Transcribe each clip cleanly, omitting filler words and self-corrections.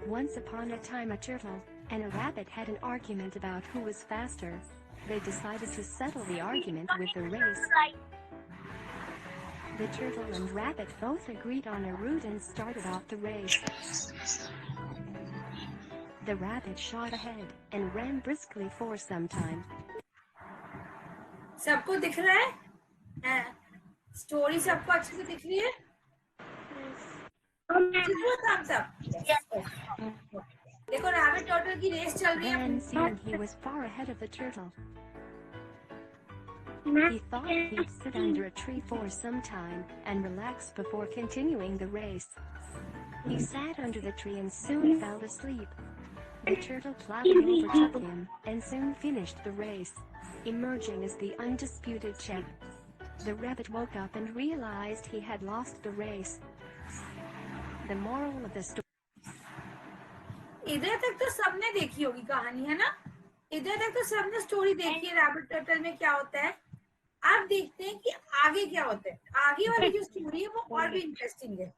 Once upon a time a turtle and a rabbit had an argument about who was faster. They decided to settle the argument with a race. The turtle and rabbit both agreed on a route and started off the race. The rabbit shot ahead and ran briskly for some time. सबको दिख रहा है? Story सबको अच्छे से दिख रही है? thumbs up. देखो rabbit turtle की रेस चल रही है. Then seeing he was far ahead of the turtle, he thought he'd sit under a tree for some time and relax before continuing the race. He sat under the tree and soon fell asleep. The turtle gladly overtook him and soon finished the race, emerging as the undisputed champ. The rabbit woke up and realized he had lost the race. The moral of the story. इधर तक तो सबने देखी होगी कहानी, है ना? इधर तक तो सबने स्टोरी देखी है रैबिट टर्टल में क्या होता है. आप देखते हैं कि आगे क्या होता है. आगे वाली जो स्टोरी है वो और भी इंटरेस्टिंग है.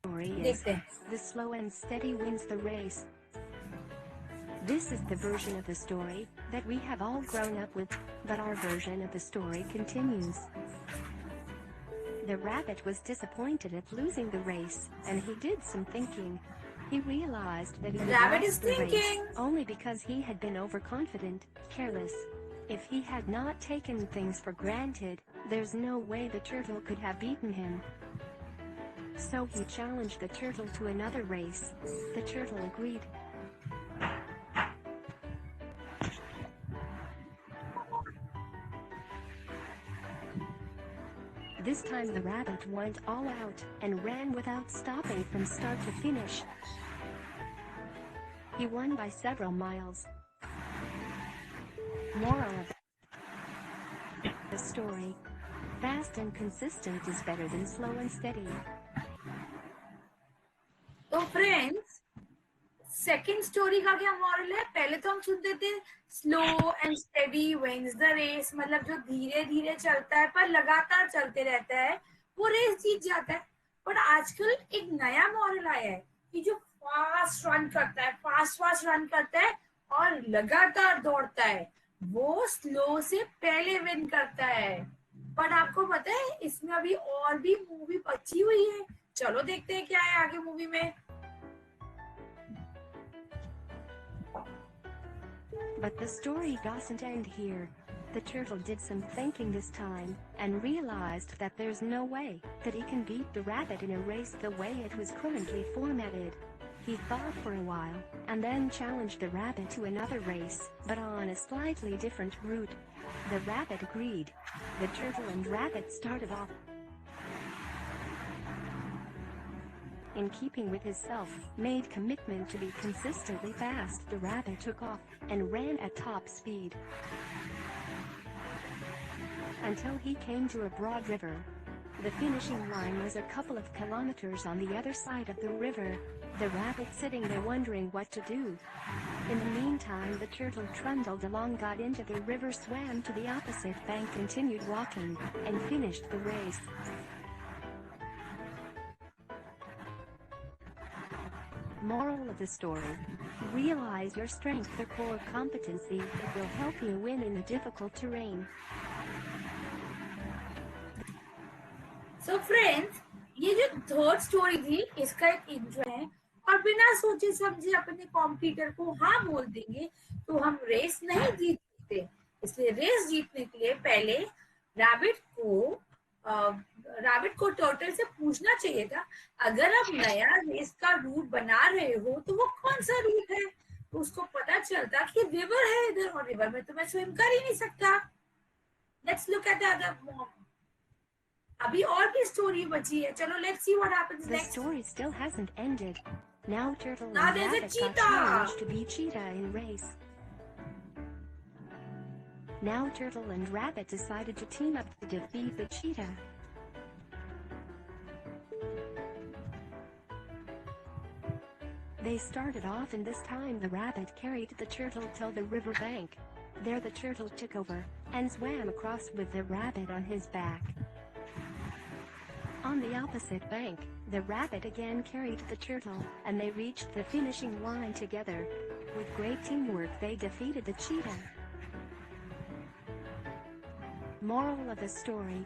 देखते हैं. The slow and steady wins the race. This is the version of the story that we have all grown up with, but our version of the story continues. The rabbit was disappointed at losing the race, and he did some thinking. He realized that he had lost the race only because he had been overconfident, careless. If he had not taken things for granted, there's no way the turtle could have beaten him. So he challenged the turtle to another race. The turtle agreed. This time the rabbit went all out and ran without stopping from start to finish. He won by several miles. Moral of the story: fast and consistent is better than slow and steady. तो friends, second story का क्या moral है? पहले तो हम सुनते थे slow and steady wins the race, मतलब जो धीरे धीरे चलता है पर लगातार चलते रहता है वो रेस जीत जाता है. बट आजकल एक नया मॉरल आया है कि जो फास्ट रन करता है और लगातार दौड़ता है वो स्लो से पहले विन करता है. बट आपको पता है इसमें अभी और भी मूवी बची हुई है. चलो देखते हैं क्या है आगे मूवी में. But the story doesn't end here. The turtle did some thinking this time, and realized that there's no way that he can beat the rabbit in a race the way it was currently formatted. He thought for a while, and then challenged the rabbit to another race, but on a slightly different route. The rabbit agreed. The turtle and rabbit started off. In keeping with his self-made commitment to be consistently fast, the rabbit took off and ran at top speed until he came to a broad river. The finishing line was a couple of kilometers on the other side of the river. The rabbit sitting there wondering what to do. In the meantime, the turtle trundled along, got into the river, swam to the opposite bank, continued walking, and finished the race. Moral of the story: realize your strength, the core competency that will help you win in the difficult terrain. So friends, ये जो third story थी इसका एक intro है और बिना सोचे समझे अपने कॉम्पिटिटर को हाँ बोल देंगे तो हम रेस नहीं जीत सकते. इसलिए रेस जीतने के लिए पहले रैबिट को टर्टल से पूछना चाहिए था अगर आप नया रेस का रूट बना रहे हो तो वो कौन सा रूट है. तो उसको पता चलता कि रिवर है इधर और रिवर में तो मैं स्विम कर ही नहीं सकता. Let's look at the other. अभी और भी स्टोरी बची है. चलो let's see what happens next. The story still hasn't ended. Now turtle and there's a rabbit got cheetah. challenged to beat cheetah in race. Now turtle and rabbit decided to team up to defeat the cheetah. They started off, and this time the rabbit carried the turtle till the river bank. There the turtle took over and swam across with the rabbit on his back. On the opposite bank, the rabbit again carried the turtle, and they reached the finishing line together. With great teamwork they defeated the cheetah. Moral of the story: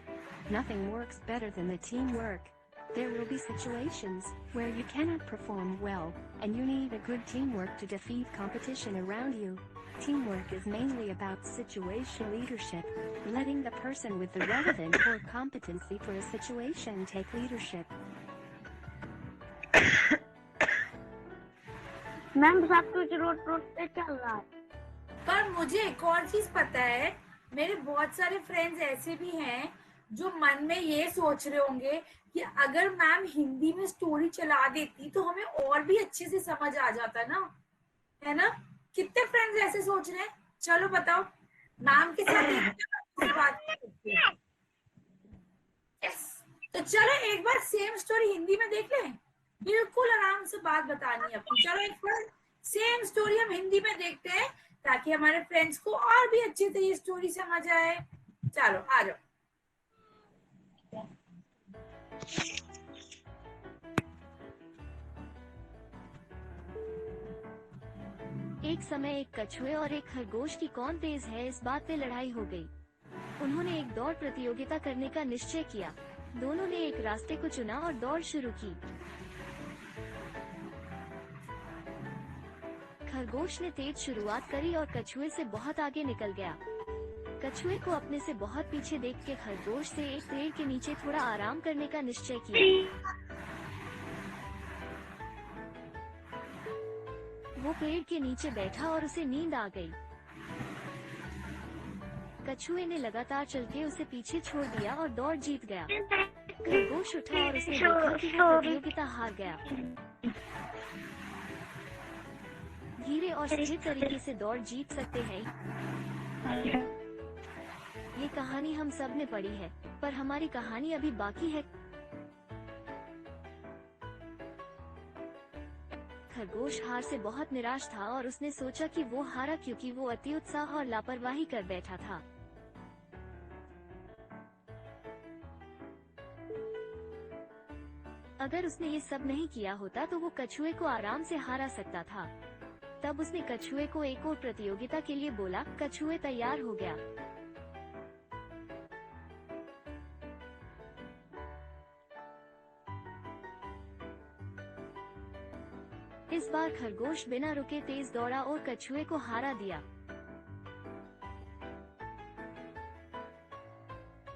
nothing works better than the teamwork. There will be situations where you cannot perform well, and you need a good teamwork to defeat competition around you. Teamwork is mainly about situational leadership, letting the person with the relevant or competency for a situation take leadership. Ma'am सब कुछ road road पे चल रहा है। पर मुझे एक और चीज पता है, मेरे बहुत सारे फ्रेंड्स ऐसे भी हैं जो मन में ये सोच रहे होंगे कि अगर मैम हिंदी में स्टोरी चला देती तो हमें और भी अच्छे से समझ आ जाता ना, है ना? कितने फ्रेंड्स ऐसे सोच रहे हैं? चलो बताओ, मैम के साथ एक बात करते हैं। Yes. तो चलो एक बार सेम स्टोरी हिंदी में देख लें, बिल्कुल आराम से बात बतानी है अपनी। चलो एक बार सेम स्टोरी हम हिंदी में देखते हैं ताकि हमारे फ्रेंड्स को और भी अच्छे से ये स्टोरी समझ आए। चलो आ जाओ। एक समय एक कछुए और एक खरगोश की कौन तेज है इस बात पे लड़ाई हो गई। उन्होंने एक दौड़ प्रतियोगिता करने का निश्चय किया। दोनों ने एक रास्ते को चुना और दौड़ शुरू की। खरगोश ने तेज शुरुआत करी और कछुए से बहुत आगे निकल गया। कछुए को अपने से बहुत पीछे देख के खरगोश से एक पेड़ के नीचे थोड़ा आराम करने का निश्चय किया। वो पेड़ के नीचे बैठा और उसे नींद आ गई। कछुए ने लगातार चलके उसे पीछे छोड़ दिया और दौड़ जीत गया। खरगोश उठा और उसने देखा कि वो प्रतियोगिता हार गया। धीरे और स्थिर तरीके से दौड़ जीत सकते हैं। ये कहानी हम सब ने पढ़ी है, पर हमारी कहानी अभी बाकी है। खरगोश हार से बहुत निराश था और उसने सोचा कि वो हारा क्योंकि वो अति उत्साह और लापरवाही कर बैठा था। अगर उसने ये सब नहीं किया होता तो वो कछुए को आराम से हरा सकता था। तब उसने कछुए को एक और प्रतियोगिता के लिए बोला। कछुए तैयार हो गया। इस बार खरगोश बिना रुके तेज दौड़ा और कछुए को हरा दिया।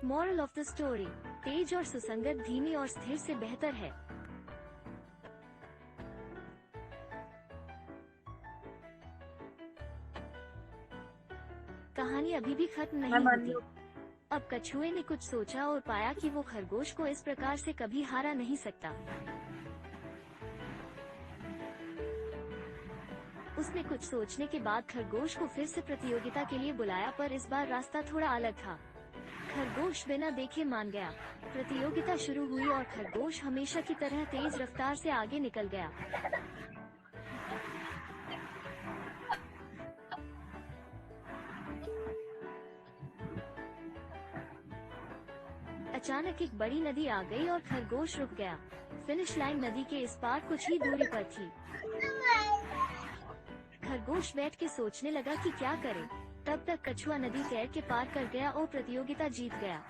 मॉरल ऑफ द स्टोरी: तेज और सुसंगत धीमी और स्थिर से बेहतर है। कहानी अभी भी खत्म नहीं होती। अब कछुए ने कुछ सोचा और पाया कि वो खरगोश को इस प्रकार से कभी हारा नहीं सकता। उसने कुछ सोचने के बाद खरगोश को फिर से प्रतियोगिता के लिए बुलाया, पर इस बार रास्ता थोड़ा अलग था। खरगोश बिना देखे मान गया। प्रतियोगिता शुरू हुई और खरगोश हमेशा की तरह तेज रफ्तार से आगे निकल गया। अचानक एक बड़ी नदी आ गई और खरगोश रुक गया। फिनिश लाइन नदी के इस पार कुछ ही दूरी पर थी। खरगोश बैठ के सोचने लगा कि क्या करे। तब तक कछुआ नदी तैर के पार कर गया और प्रतियोगिता जीत गया।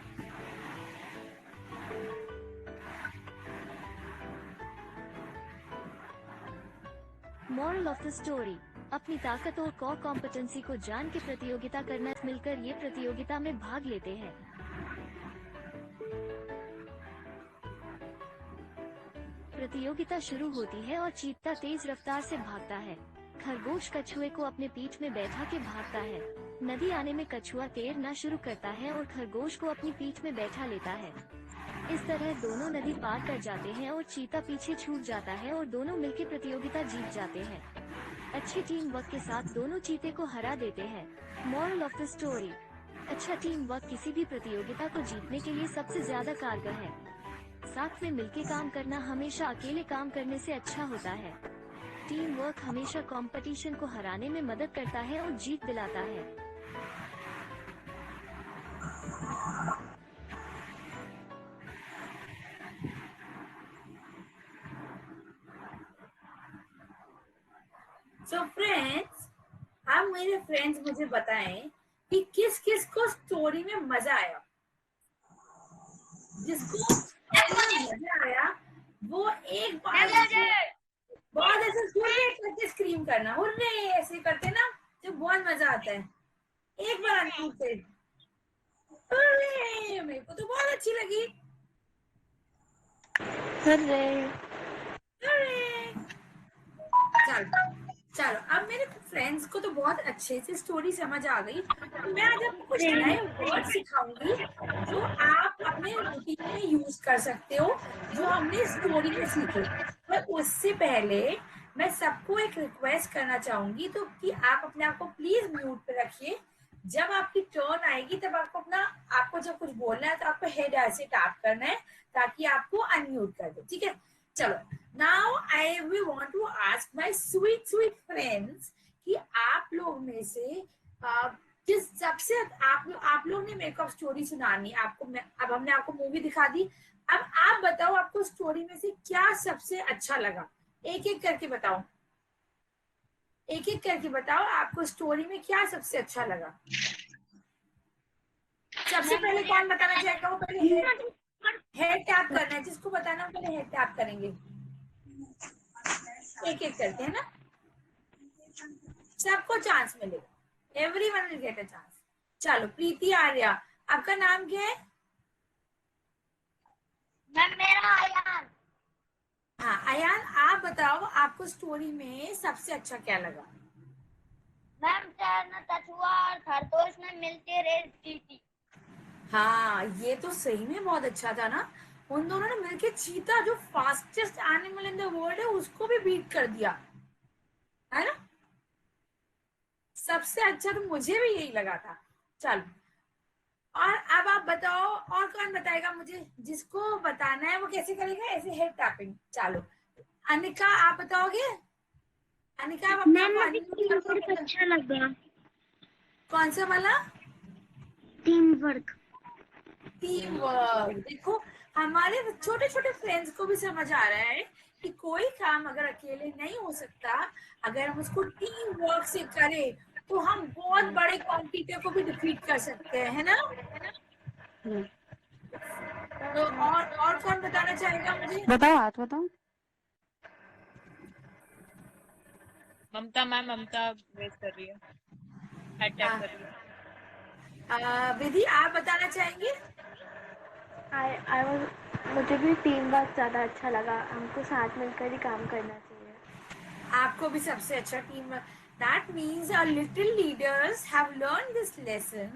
मॉरल ऑफ द स्टोरी: अपनी ताकत और कोर कॉम्पिटेंसी को जान के प्रतियोगिता करना। मिलकर ये प्रतियोगिता में भाग लेते हैं। प्रतियोगिता शुरू होती है और चीता तेज रफ्तार से भागता है। खरगोश कछुए को अपने पीठ में बैठा के भागता है। नदी आने में कछुआ तैरना शुरू करता है और खरगोश को अपनी पीठ में बैठा लेता है। इस तरह दोनों नदी पार कर जाते हैं और चीता पीछे छूट जाता है और दोनों मिलकर प्रतियोगिता जीत जाते हैं। अच्छी टीम वर्क के साथ दोनों चीते को हरा देते हैं। मॉरल ऑफ द स्टोरी: अच्छा टीम वर्क किसी भी प्रतियोगिता को जीतने के लिए सबसे ज्यादा कारगर है। साथ में मिलके काम करना हमेशा अकेले काम करने से अच्छा होता है। टीम वर्क हमेशा कंपटीशन को हराने में मदद करता है और जीत दिलाता है। मेरे फ्रेंड्स मुझे बताएं कि किस किस को स्टोरी में मजा आया। जिसको स्टोरी में मजा आया वो एक बार बहुत ऐसे हुर्रे करके स्क्रीम करना, हुर्रे ऐसे करते ना जब बहुत मजा आता है। एक बार अनम्यूट से हुर्रे, मेरे को तो बहुत अच्छी लगी। हुर्रे। हुर्रे। चलो चलो, अब मेरे फ्रेंड्स को तो बहुत अच्छे से स्टोरी समझ आ गई। मैं आज आपको कुछ नए वर्ड सिखाऊंगी जो आप अपने रूटीन में यूज कर सकते हो, जो हमने स्टोरी में सीखे। पर उससे पहले मैं सबको एक रिक्वेस्ट करना चाहूंगी, तो कि आप अपने आप को प्लीज म्यूट पे रखिए। जब आपकी टर्न आएगी तब आपको जब कुछ बोलना है तो आपको हेड ऐसे टैप करना है ताकि आपको अनम्यूट कर दे, ठीक है। चलो, now I will want to ask my sweet sweet friends कि आप लोग में से किस सबसे आप लोग ने मेकअप स्टोरी सुनानी। अब हमने आपको मूवी दिखा दी, अब आप बताओ आपको स्टोरी में से क्या सबसे अच्छा लगा। एक एक करके बताओ, एक एक करके बताओ आपको स्टोरी में क्या सबसे अच्छा लगा। सबसे पहले कौन बताना चाहेगा? वो पहले हेड टैप करना है, जिसको बताना वो पहले हेड टैप करेंगे। एक एक करके, है ना, सबको चांस मिलेगा, everyone will get a chance. चलो, प्रीति आर्या, आपका नाम क्या है? मैम मेरा अयान। हाँ अयान, आप बताओ आपको स्टोरी में सबसे अच्छा क्या लगा। मैम तैरना टच हुआ और खरगोश में मिलके रेस जीती। हाँ, ये तो सही में बहुत अच्छा था ना। उन दोनों ने मिलके चीता, जो fastest animal in the world है, उसको भी बीट कर दिया, है ना। सबसे अच्छा तो मुझे भी यही लगा था। चलो, और अब आप बताओ, और कौन बताएगा मुझे? जिसको बताना है वो कैसे करेगा? ऐसे हेड टैपिंग। चलो, अनिका आप बताओगे? अनिका, आप अपने आप को अनम्यूट करो। अच्छा लगा। कौन सा वाला? Team work. Team work. देखो, हमारे छोटे छोटे फ्रेंड्स को भी समझ आ रहा है कि कोई काम अगर अकेले नहीं हो सकता, अगर हम उसको टीम वर्क से करें तो हम बहुत बड़े कॉम्पिटिटर को भी डिफीट कर सकते हैं, है ना। तो और कौन बताना चाहेगा मुझे? बताओ, हाथ बताओ। ममता मैम, ममता वेट कर रही है, हेड टैप कर रही है। विधि, आप बताना चाहेंगे? मुझे भी टीम वर्क ज़्यादा अच्छा लगा। हमको साथ मिलकर ही काम करना चाहिए। आपको भी सबसे अच्छा teamwork. That means our little leaders have learn this lesson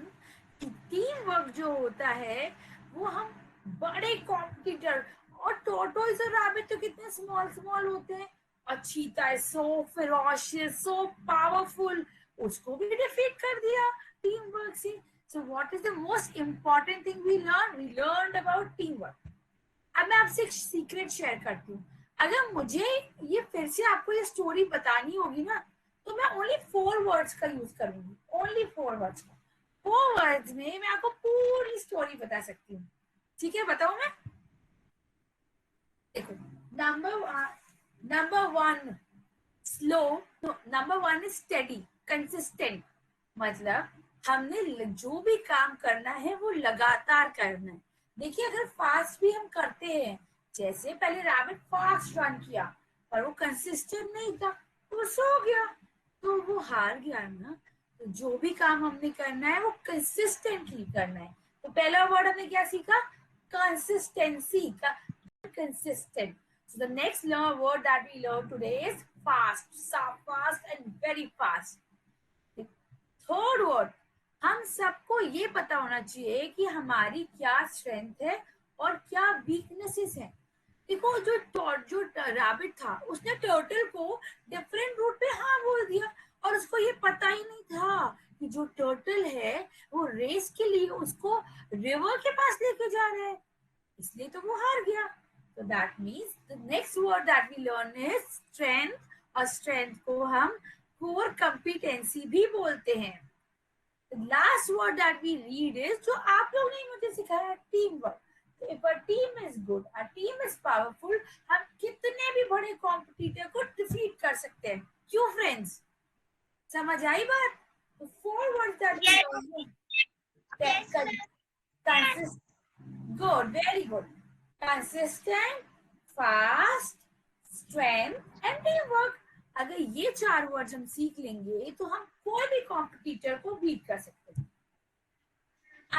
कि टीम वर्क जो होता है वो हम बड़े कॉम्पिटिटर, और टोटोइज और रैबिट तो कितने स्मॉल स्मॉल होते हैं, और cheetah is so ferocious, so powerful, उसको भी डिफीट कर दिया टीम वर्क से। So what is the most important thing we learn about teamwork. अब मैं आपसे एक सीक्रेट शेयर करती हूँ। अगर मुझे ये फिर से आपको ये स्टोरी बतानी होगी ना, तो मैं ओनली 4 वर्ड्स का यूज करूंगी, ओनली 4 वर्ड्स का। 4 वर्ड्स में मैं आपको पूरी स्टोरी बता सकती हूँ, ठीक है। बताओ मैं, देखो, number 1 slow, number 1 is steady, consistent. मतलब हमने जो भी काम करना है वो लगातार करना है। देखिए, अगर फास्ट भी हम करते हैं, जैसे पहले रैबिट फास्ट रन किया पर वो कंसिस्टेंट नहीं था, तो वो सो गया, तो वो हार गया ना। तो जो भी काम हमने करना है वो कंसिस्टेंटली करना है। तो पहला वर्ड हमने क्या सीखा? कंसिस्टेंसी का, consistent. So the next word that we learn today is fast, fast and very fast. Third word, हम सबको ये पता होना चाहिए कि हमारी क्या स्ट्रेंथ है और क्या वीकनेसेस है। देखो, जो रैबिट था उसने टर्टल को डिफरेंट रूट पे हाँ बोल दिया, और उसको ये पता ही नहीं था कि जो टर्टल है वो रेस के लिए उसको रिवर के पास लेके जा रहा है, इसलिए तो वो हार गया। So that means the next word that we learn is strength, और strength को हम core competency भी बोलते हैं। The last word that we read is, जो आप लोग ने मुझे सिखाया, teamwork. So if a team is good, a team is powerful, हम कितने भी बड़े कॉम्पिटिटर को डिफीट कर सकते हैं। क्यों फ्रेंड्स, समझ आई बात? The 4 words that we learned. Consistent. Good, very good. Consistent, fast, strength and teamwork. अगर ये 4 वर्ड्स हम सीख लेंगे तो हम कोई भी कॉम्पिटिटर को बीट कर सकते हैं.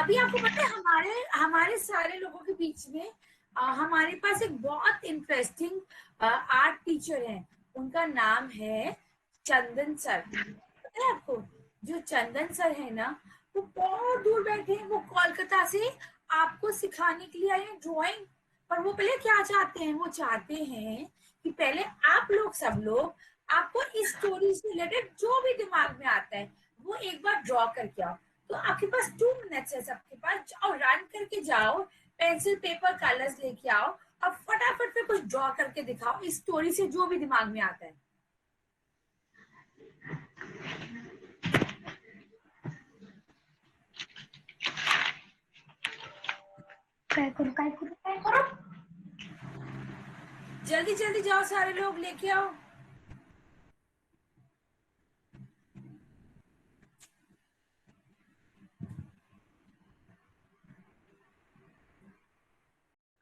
अभी आपको पता है हमारे सारे लोगों के बीच में हमारे पास एक बहुत इंटरेस्टिंग आर्ट टीचर है. उनका नाम है चंदन सर. पता है आपको? जो चंदन सर है ना, वो बहुत दूर बैठे हैं. वो कोलकाता से आपको सिखाने के लिए आए हैं ड्राइंग. पर वो पहले क्या चाहते हैं? वो चाहते हैं कि पहले आप लोग सब लोग आपको इस स्टोरी से रिलेटेड जो भी दिमाग में आता है वो एक बार ड्रॉ करके आओ. तो आपके पास 2 मिनट्स है सबके पास. जाओ, रन करके जाओ, पेंसिल पेपर कलर्स लेके आओ और फटाफट से कुछ ड्रॉ करके दिखाओ इस स्टोरी से जो भी दिमाग में आता है. काय करो जल्दी जल्दी जाओ, सारे लोग लेके आओ.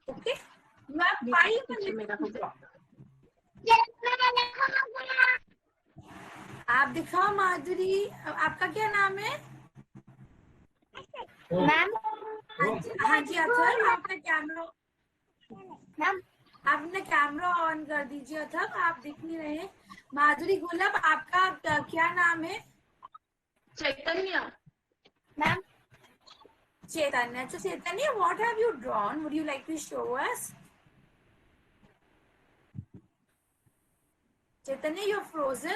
ओके, मैं 5 मिनट. आप दिखाओ माधुरी, आपका क्या नाम है? मैम हाँ जी अथर, आपका कैमरा मैम आप अपना कैमरा ऑन कर दीजिए. अथर, आप दिख नहीं रहे. माधुरी गुलाब, आपका क्या नाम है? Chaitanya. Ma'am Chaitanya. So Chaitanya, what have you drawn? Would you like to show us? Chaitanya, you're frozen.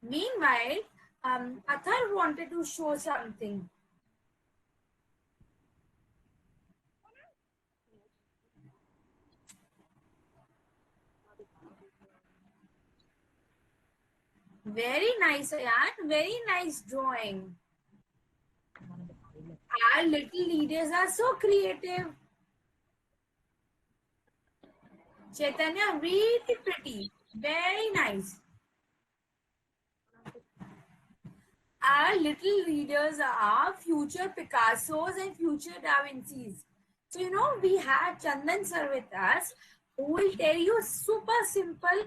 Meanwhile, Athar wanted to show something. Very nice, Ayan. Very nice drawing. Our little leaders are so creative. Chaitanya, really pretty. Very nice. Our little leaders are future Picassos and future Da Vinci's. So, you know, we have Chandan sir with us who will tell you super simple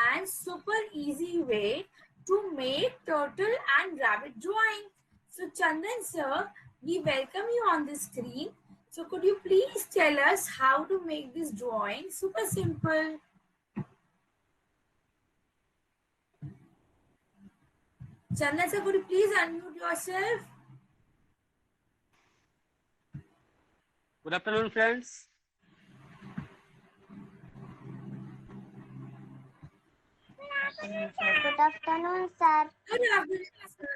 and super easy way to make turtle and rabbit drawing. So, Chandan sir, we welcome you on the screen. So, could you please tell us how to make this drawing? Super simple. Chandan sir, could you please unmute yourself? Good afternoon, friends. Good afternoon, sir. Good afternoon, sir.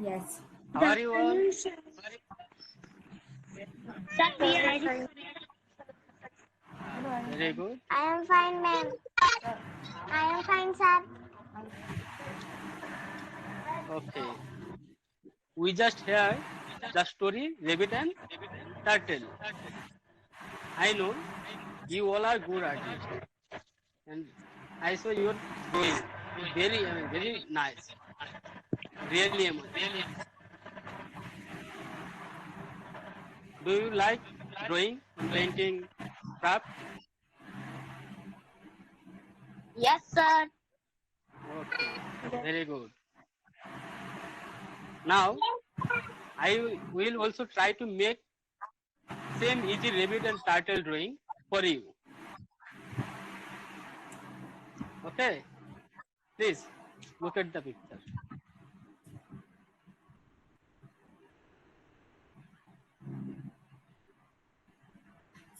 Yes. How are you all? Sir, we are ready. Very good. I am fine, ma'am. I am fine, sir. Okay. We just heard the story Rabbit and Turtle. I know you all are good artists, and I saw your drawing. Very nice. Really amazing. Do you like drawing, painting, craft? Yes, sir. Okay, very good. Now, I will also try to make same easy rabbit and turtle drawing for you. Okay, please look at the picture.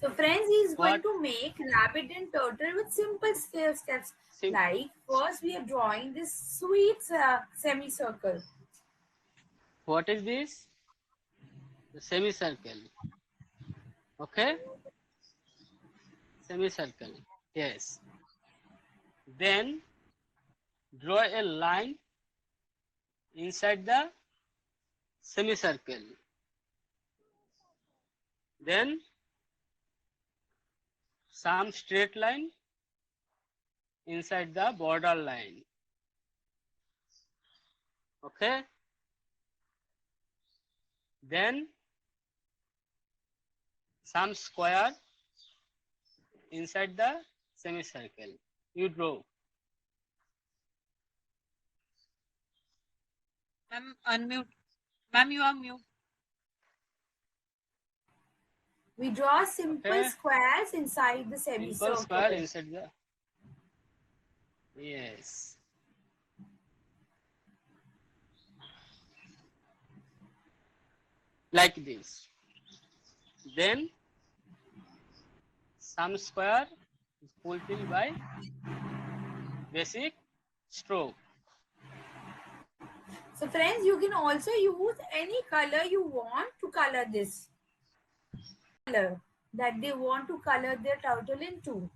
So friends, he is going What? to make rabbit and turtle with simple steps. Sim- Like first we are drawing this sweet semicircle. What is this? The semicircle. Okay, semicircle. Yes. Then draw a line inside the semicircle. Then some straight line inside the border line. Okay. Then some square inside the semicircle. You draw. Ma'am, unmute. Ma'am, you are mute. We draw simple Okay. squares inside the Simple square semicircle. inside the. Yes. Like this. Then some square is fulfilled by basic stroke. So friends, you can also use any color you want to color this color that they want to color their turtle into.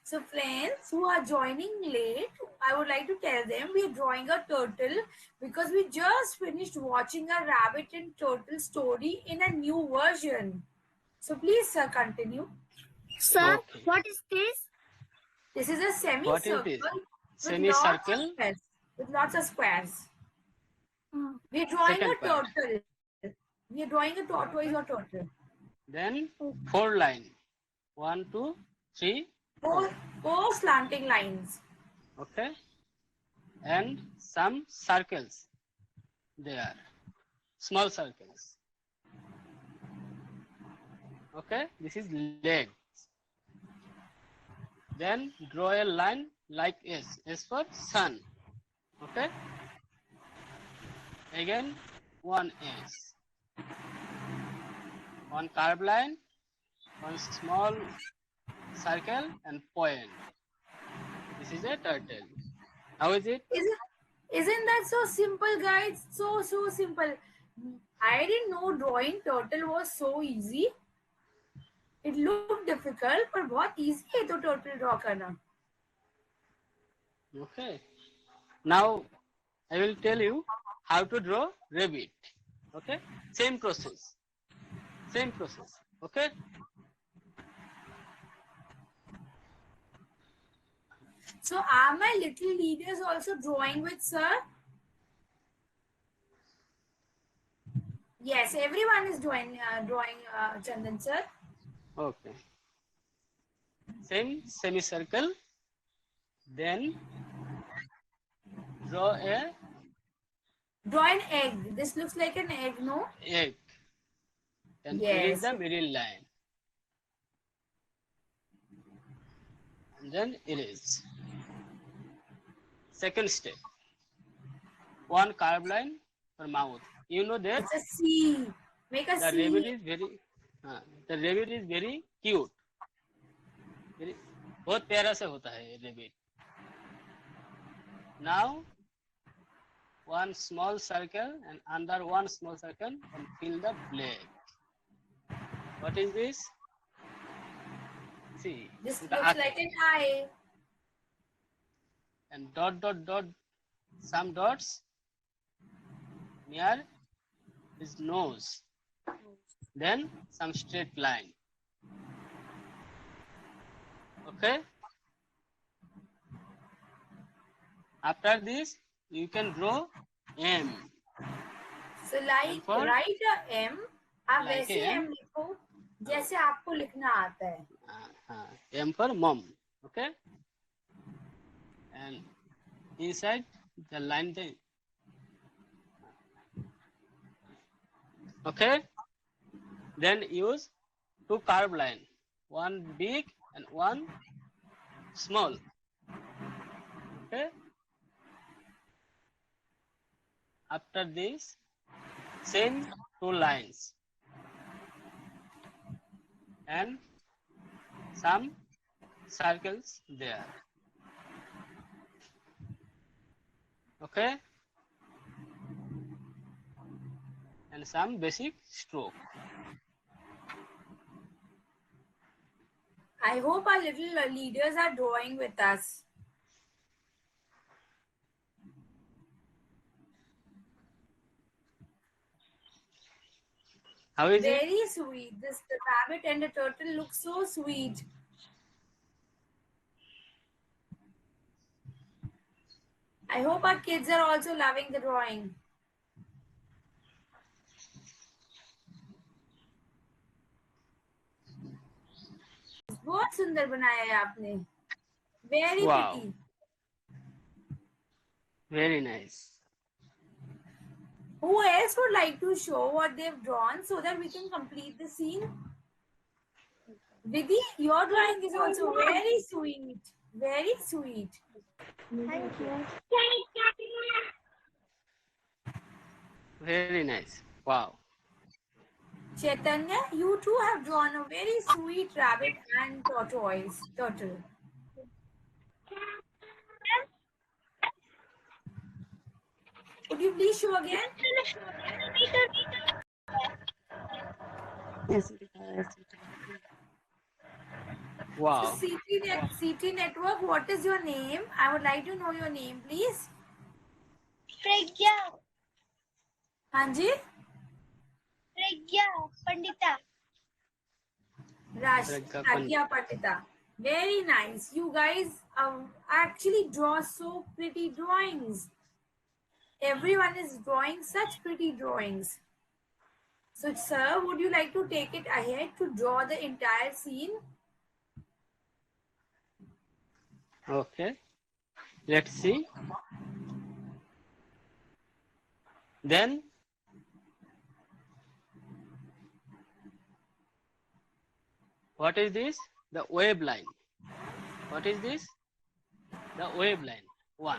So friends who are joining late, I would like to tell them we are drawing a turtle because we just finished watching a rabbit and turtle story in a new version. So please sir, continue. Sir, Okay. what is this? This is a What is semicircle this? with lots of Semicircle. squares. With lots of squares. Oh. We are drawing Second a part. turtle. We are drawing a tortoise or turtle. Then 4 line. 1, 2, 3, 4. Four slanting lines. Okay. And some circles there. Small circles. Okay. This is leg. Then draw a line like S. S for sun. Okay. Again, one S. One curved line, one small circle and point. This is a turtle. How is it? Isn't that so simple, guys? So simple. I didn't know drawing turtle was so easy. It looked difficult, but बहुत easy है तो turtle draw करना. Okay. Now I will tell you how to draw rabbit. Okay. Same process. Same process. Okay. So are my little leaders also drawing with sir? Yes, everyone is drawing Chandan sir. Okay. Same semicircle. Then draw a Draw an egg. This looks like an egg, no? egg. Then Yes. erase the middle line. And then erase. Second step. One curved line for mouth. You know that It's a C. Make a the C. rabbit is very cute. बहुत प्यारा सा होता है rabbit. Now one small circle and under one small circle and fill the black. What is this? See. This the looks like an eye. and dot dot dot some dots near his nose. Then some straight line. Okay. After this, you can draw M. So like for- write a M. आप Like वैसे a M लिखो जैसे आपको लिखना आता है. M for mom. Okay. And inside the line thing. Okay. Then use two curved line. One big and one small. Okay. After this, same two lines and some circles there. Okay. And some basic stroke. I hope our little leaders are drawing with us. How is it? Very sweet. The rabbit and the turtle look so sweet. I hope our kids are also loving the drawing. बहुत सुंदर बनाया है आपने. Very Wow. pretty. Very nice. Who else would like to show what they've drawn so that we can complete the scene? Vidhi, your drawing is also very sweet. Very sweet. Thank you. Very nice. Wow. Chaitanya, you too have drawn a very sweet rabbit and turtle. Could you please show again? Wow. CT Network, what is your name? I would like to know your name, please. Pragya. Hanji? Pragya Pandita. Pragya Pandita. Very nice. You guys actually draw so pretty drawings. Everyone is drawing such pretty drawings. So, sir, would you like to take it ahead to draw the entire scene? Okay. Let's see. Then what is this? The wave line. What is this? The wave line. 1.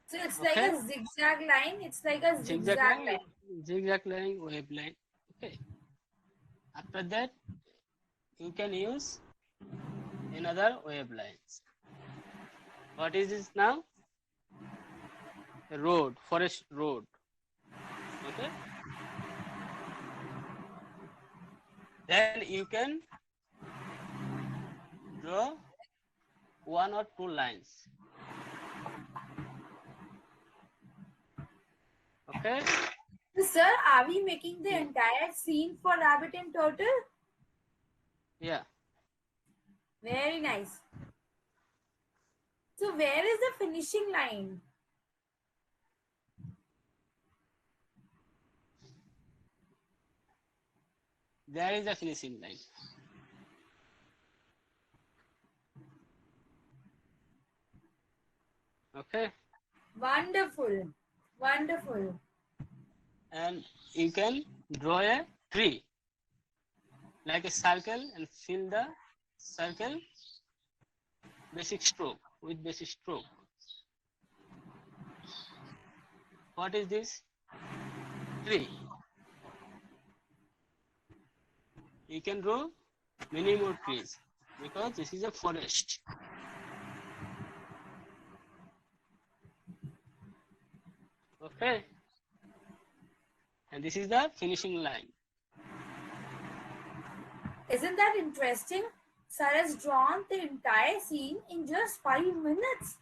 So it's like a zigzag line. It's like a zigzag line. Zigzag line, wave line. Okay. After that, you can use another wave lines. What is this now? A road, forest road. Okay. Then you can draw 1 or 2 lines. Okay. So, sir, are we making the entire scene for rabbit and turtle? Yeah. Very nice. So where is the finishing line? There is a finishing line. Okay. Wonderful. Wonderful. And you can draw a tree like a circle and fill the circle basic stroke with basic stroke. What is this? Tree. You can draw many more trees because this is a forest. Okay. And this is the finishing line. Isn't that interesting? Sir has drawn the entire scene in just 5 minutes.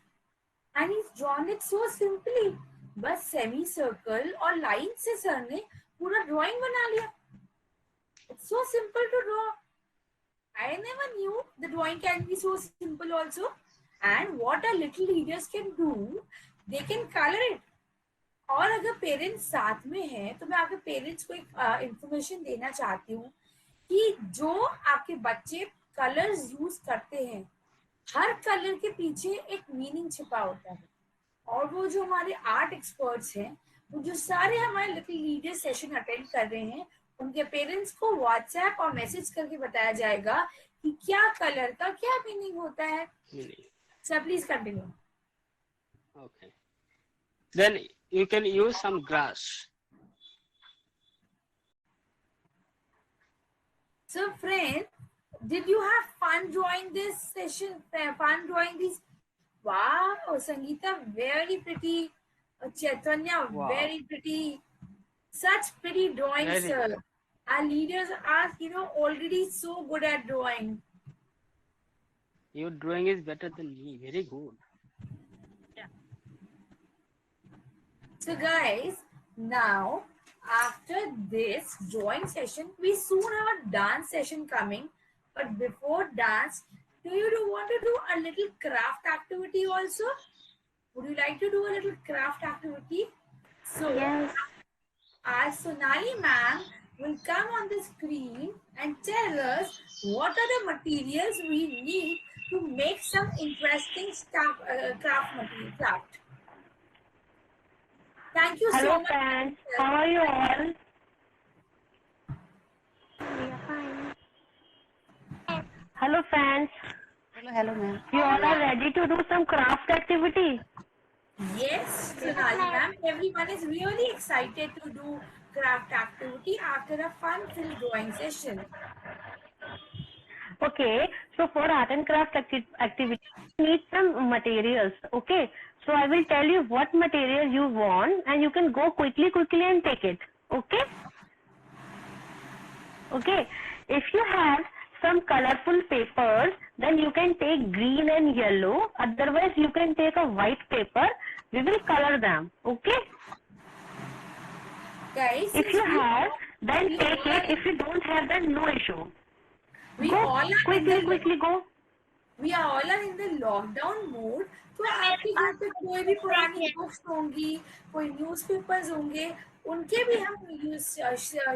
And he's drawn it so simply. बस semi circle और line से sir ने पूरा drawing बना लिया. It's so simple to draw. I never knew the drawing can be so simple also. And what our little leaders can do, they can color it. और अगर parents साथ में हैं तो मैं आपके पेरेंट्स को एक इंफॉर्मेशन देना चाहती हूँ कि जो आपके बच्चे कलर्स यूज करते हैं, हर कलर के पीछे एक मीनिंग छिपा होता है. और वो जो हमारे आर्ट एक्सपर्ट्स हैं, वो जो सारे हमारे लिटिल लीडर सेशन अटेंड कर रहे हैं, उनके पेरेंट्स को व्हाट्सएप और मैसेज करके बताया जाएगा कि क्या कलर का क्या मीनिंग होता है. Sir please continue. Okay. Then you can use some grass. So friends, did you have fun drawing this session? Fun drawing these? Wow, Sangeeta, very pretty. Chaitanya, Wow. very pretty. Such pretty drawings, Very sir. good. Our leaders are, already so good at drawing. Your drawing is better than me. Very good. So guys, now after this drawing session, we soon have a dance session coming. But before dance, Do you want to do a little craft activity also? Would you like to do a little craft activity? So, Yes. our Sonali ma'am will come on the screen and tell us what are the materials we need to make some interesting craft. Thank you Hello so much. friends, how are you all? We are fine. Hello friends, Hello, ma'am. you all are ready to do some craft activity? Yes, Sonali ma'am, everyone is really excited to do craft activity after a fun-filled drawing session. Okay, so for art and craft activity, you need some materials. Okay, so I will tell you what material you want and you can go quickly and take it. Okay? Okay, if you have some colorful papers, then you can take green and yellow. Otherwise, you can take a white paper. We will color them. Okay? Guys, If you have, then we take all it. are- If you don't have, then no issue. we Go all are in quickly go. we all are in the lockdown mood. तो आपके घर पे कोई भी पुरानी books होंगी, कोई newspapers होंगे, उनके भी हम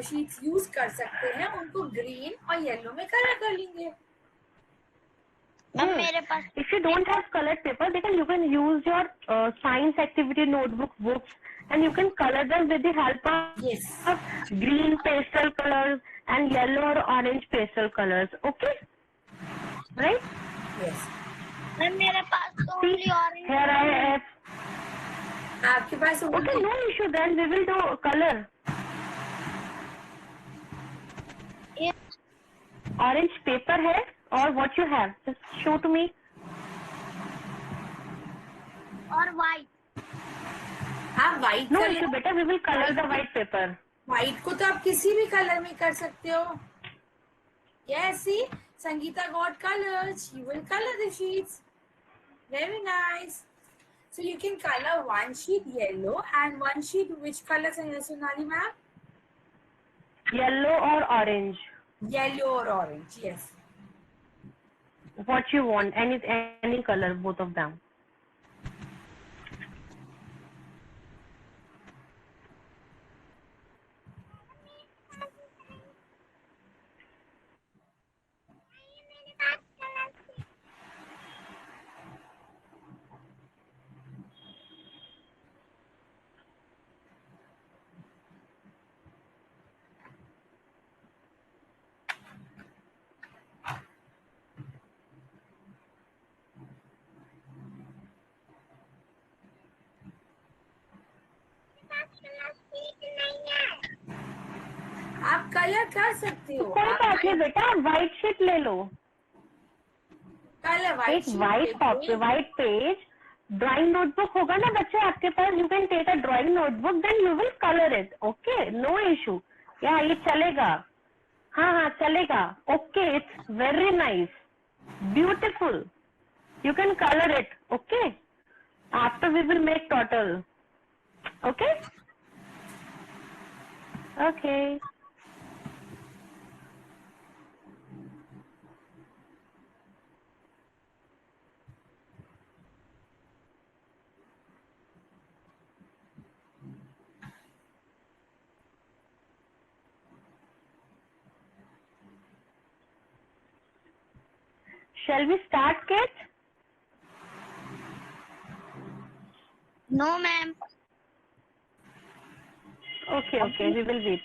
शीट्स यूज कर सकते हैं. उनको ग्रीन और येलो में कलर कर लेंगे. मैम मेरे पास If you don't have colored paper, then you can use your science activity notebook books and you can color them with the help of Yes. green pastel colors and yellow or orange pastel colors. Okay? Right? Yes. Ma'am मेरे पास तो See, only orange here I have. आपके पास Okay, no issue. Then we will do color. Orange paper है or what you have? Just show to me. और white. आप white No issue, बेटा. We will color the white paper. White को तो आप किसी भी कलर में कर सकते हो. Yes, see, Sangeeta got colors. She will color the sheets. Very nice. So you can color one sheet yellow and one sheet which color, Sonali ma'am? Yellow or orange. Yellow or orange. Yes. What you want. Any color, both of them. आप colour कर सकते हो. कोई बात नहीं बेटा, white sheet ले लो. कलर एक white copy, white page, drawing notebook होगा ना बच्चे आपके पास. You can take a drawing notebook, then you will colour it. Okay, no issue. या ये चलेगा. हाँ चलेगा. Okay, it's very nice, beautiful. You can colour it. Okay, after we will make total. Okay okay. Shall we start, kids? No ma'am. Okay, we will wait.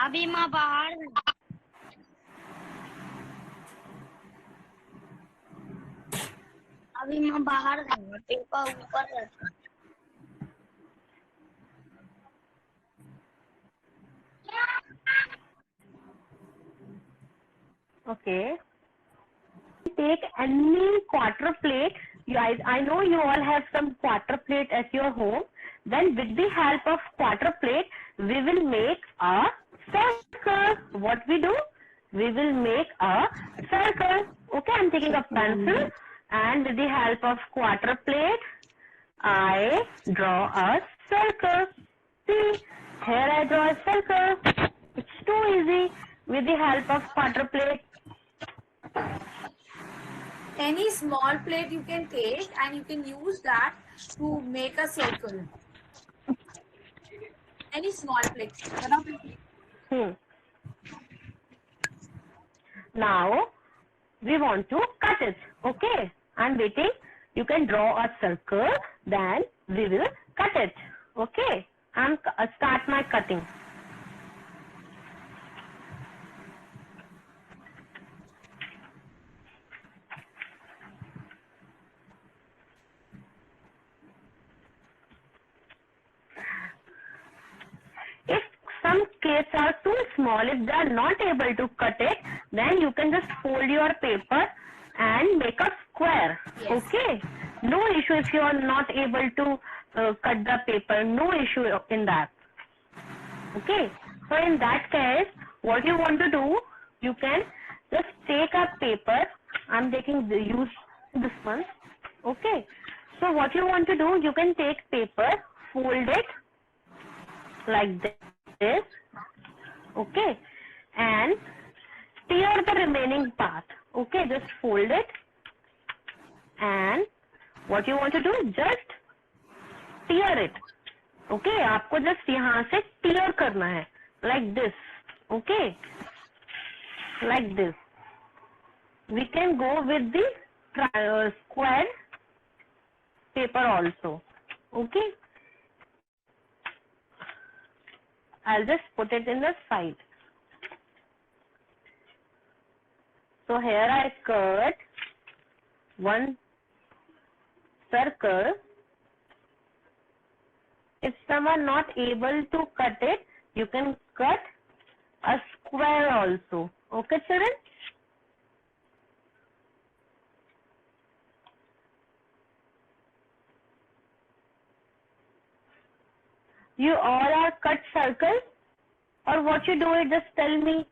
अभी मैं बाहर हूँ. अभी मैं बाहर हूँ. पेपर ऊपर रखा. Okay. Take any quarter plate. I know you all have some quarter plate at your home. Then with the help of quarter plate, we will make a circle. What we do? We will make a circle. Okay, I'm taking a pencil and with the help of quarter plate, I draw a circle. See, here I draw a circle. It's too easy with the help of quarter plate. Any small plate you can take and you can use that to make a circle. Any small plate. Now we want to cut it. Okay, I'm waiting. You can draw a circle, then we will cut it. Okay, I'm start my cutting. If some plates are too small, if they are not able to cut it, then you can just fold your paper and make a square. Yes. Okay, no issue if you are not able to cut the paper, no issue in that. Okay, so in that case, what you want to do, you can just take a paper. I'm taking use this one. Okay, so what you want to do, you can take paper, fold it like this. Okay, and tear the remaining part. Okay, just fold it, and what you want to do, just tear it. Okay, आपको just यहाँ से tear करना है like this. Okay, like this. We can go with the square paper also. Okay, I'll just put it in the side. So here I cut one circle. If someone not able to cut it, you can cut a square also. Okay, children? You all are cut circles, or what you do it, just tell me.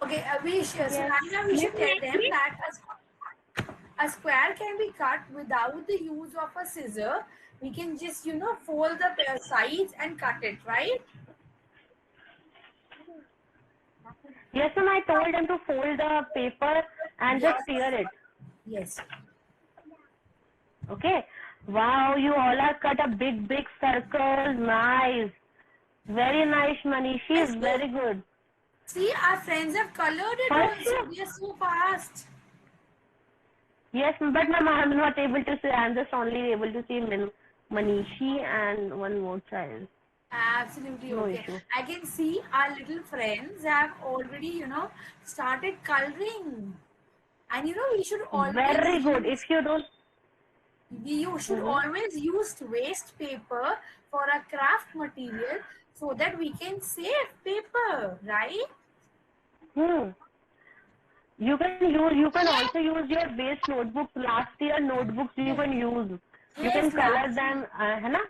Okay, we should, Sananya, we should tell them that a square can be cut without the use of a scissor. We can just, fold the sides and cut it, right? Yes, ma'am, I told them to fold the paper and just tear it. Yes. Okay. Wow, you all are cut a big circle. Nice. Very nice, Manishi. Is very good. See, our friends have colored it also. We are so fast. Yes, but ma'am, I'm not able to see. I'm just only able to see Manishi and one more child. Absolutely No okay. issue. I can see our little friends have already, started coloring. And we should always Very good. If you don't, you should always use waste paper for a craft material so that we can save paper, right? You can also use your base notebooks. Last year notebooks you can use. You Yes, can color last them, है ना?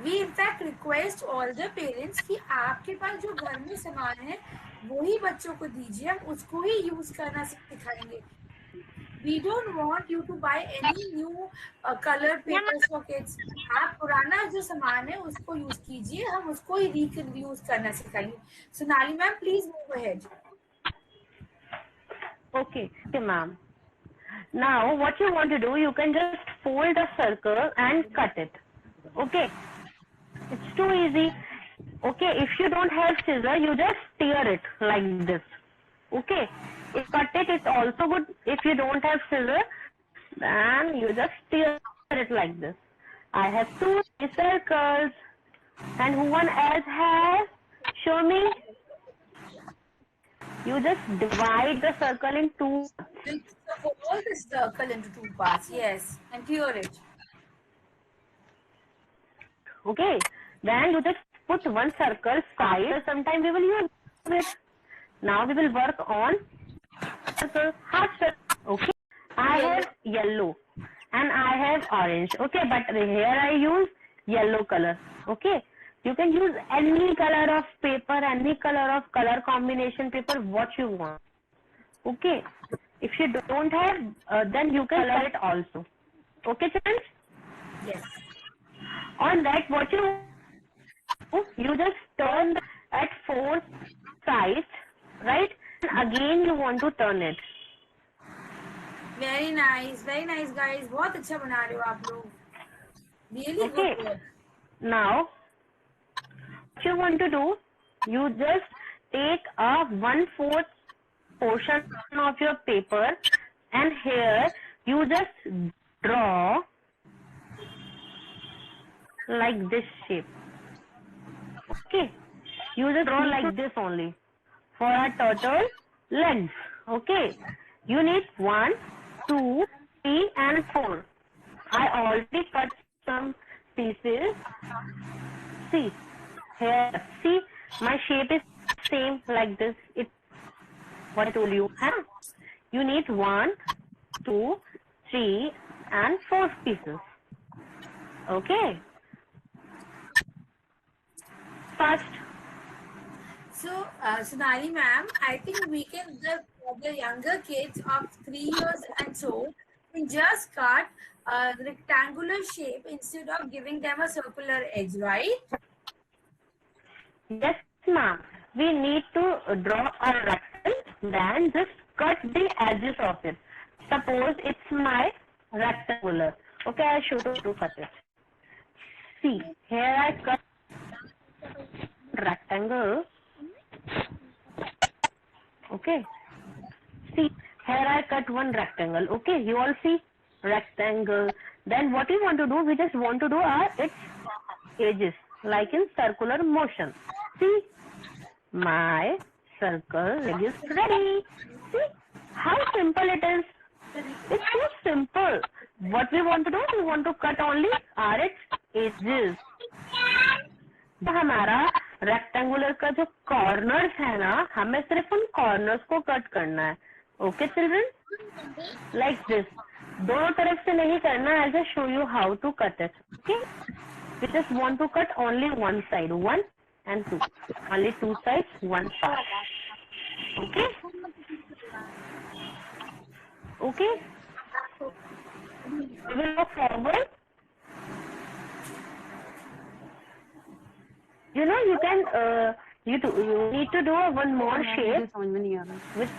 We in fact request all the parents कि आपके पास जो घर में सामान है वही बच्चों को दीजिए, हम उसको ही यूज करना सिखाएंगे. We don't want you to buy any new colored papers for kids. आप पुराना जो सामान है उसको यूज कीजिए, हम उसको ही रीयूज करना सिखाएंगे. Sonali ma'am, please move ahead. Okay, ma'am. Now, what you want to do, you can just fold a circle and cut it. Okay, it's too easy. Okay, if you don't have scissor, you just tear it like this. Okay, if cut it, it's also good. If you don't have scissor, then you just tear it like this. I have two circles, and who one else has? Show me. You just divide the circle in two. Fold the circle into two parts, yes, and tear it. Okay, then you just put one circle side. Sometime we will use it. Now we will work on circle, half circle. Okay, I have yellow and I have orange. Okay, but here I use yellow color. Okay, you can use any color of paper, any color of color combination paper, what you want. Okay, if you don't have, then you can color it also. Okay, friends? Yes. On that, what you just turn at four sides, right? Again, you want to turn it. Very nice guys, बहुत अच्छा बना रहे हो आप लोग, really Okay. Good. Now, what you want to do, you just take a 1/4 portion of your paper and here you just draw like this shape. Okay, you just draw like this only for a turtle legs. Okay, you need 1, 2, 3 and 4. I already cut some pieces. See here, see my shape is same like this. It what I told you, huh? You need 1, 2, 3 and 4 pieces. Okay. First, So, Sonali ma'am, I think we can, the younger kids of 3 years and so can just cut a rectangular shape instead of giving them a circular edge, right? yes ma'am, we need to draw a rectangle, then just cut the edges of it. Suppose it's my rectangular. Okay, I show you to cut it. See, here I cut rectangle. Okay, see here I cut one rectangle. Okay, you all see rectangle. Then what we want to do, we just want to do its edges like in circular motion. See, my circle leg is ready. See how simple it is. It's so simple. What we want to do, we want to cut only its edges. तो हमारा rectangular का जो corners है ना, हमें सिर्फ उन corners को कट करना है. Okay children, like this. दोनों तरफ से नहीं करना. I just show you how to cut it. Okay, we just want to cut only one side, 1 and 2, only 2 sides, 1 part. Okay, okay, we will go forward. You know, you can you need to do one more shape समझ में नहीं आ रहा. with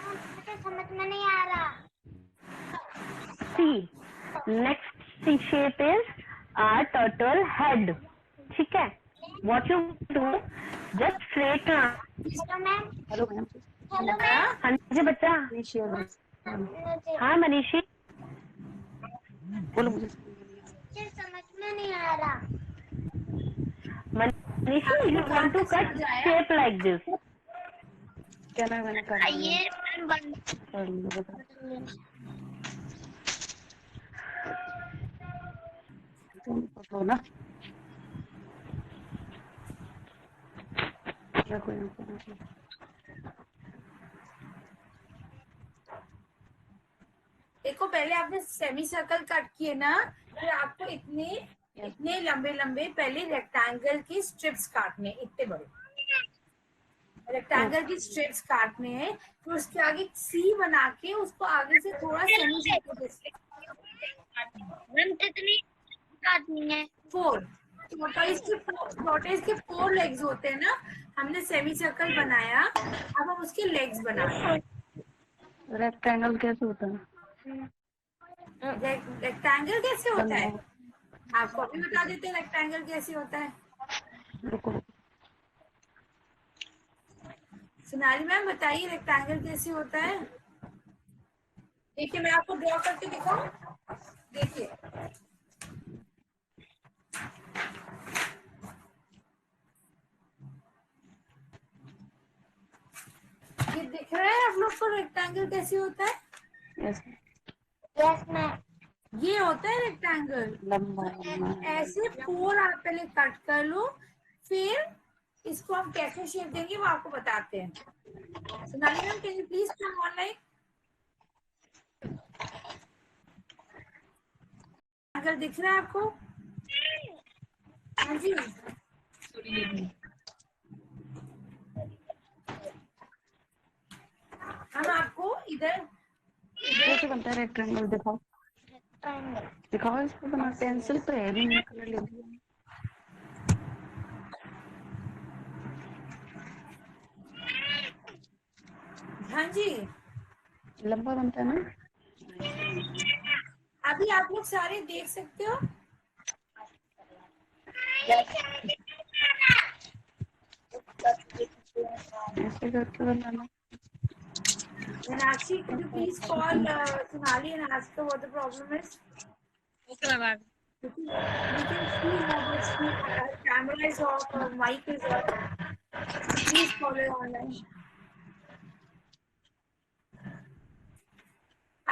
मुझे समझ में नहीं आ रहा। C. Next shape is our turtle head. ठीक है? What you do, just straight line. Hello ma'am. Hello ma'am. Hello ma'am. हाँ जी बच्चा. हाँ मनीषी. बोलो. मुझे मुझे समझ में नहीं आ रहा। Manishi, you want to cut shape like this. क्या ना मैंने कर लिया. ये मैम बंद कर लिया. बता. तुम पकड़ो ना. रखो यहाँ पर. देखो, पहले आपने सेमी सर्कल कट किए ना, फिर आपको इतने लंबे लंबे पहले रेक्टेंगल की स्ट्रिप्स काटने, इतने बड़े रेक्टेंगल की स्ट्रिप्स काटने हैं. फिर उसके आगे सी बना के उसको आगे से थोड़ा सेमी सर्कल जैसे मैम कितनी काटनी है? 4 टॉर्टोइज के 4 लेग्स होते हैं ना. हमने सेमी सर्कल बनाया, अब हम उसके लेग्स बना रहे हैं. रेक्टेंगल कैसे होता है? रेक्टेंगल कैसे होता है आपको अभी बता देते हैं. रेक्टेंगल कैसे होता है, रुको. सोनाली मैम बताइए रेक्टेंगल कैसे होता है. देखिए, मैं आपको ड्रॉ करके दिखाऊं. देखिए, ये दिख रहा है आप लोग को रेक्टेंगल कैसे होता है. Yes ma'am. ये होता है रेक्टेंगल. लंबा. ऐसे 4 आप पहले कट कर लो, फिर इसको हम कैसे शेप देंगे वो आपको बताते हैं. Sonali ma'am, can you please come online. अगर दिख रहा है आपको? हाँ जी. हम आपको इधर कैसे बनता है रेक्टेंगल? दिखाओ. दिखाओ इसको. बना पेंसिल तो है नहीं. कलर ले लिया. हाँ जी. लंबा बनता है ना. अभी आप लोग सारे देख सकते हो? ऐसे करके बनाना. Meenakshi, could you please call Sonali and ask her what the problem is? Okay, ma'am. We can see her, but her camera is off, her mic is off. Please call her online.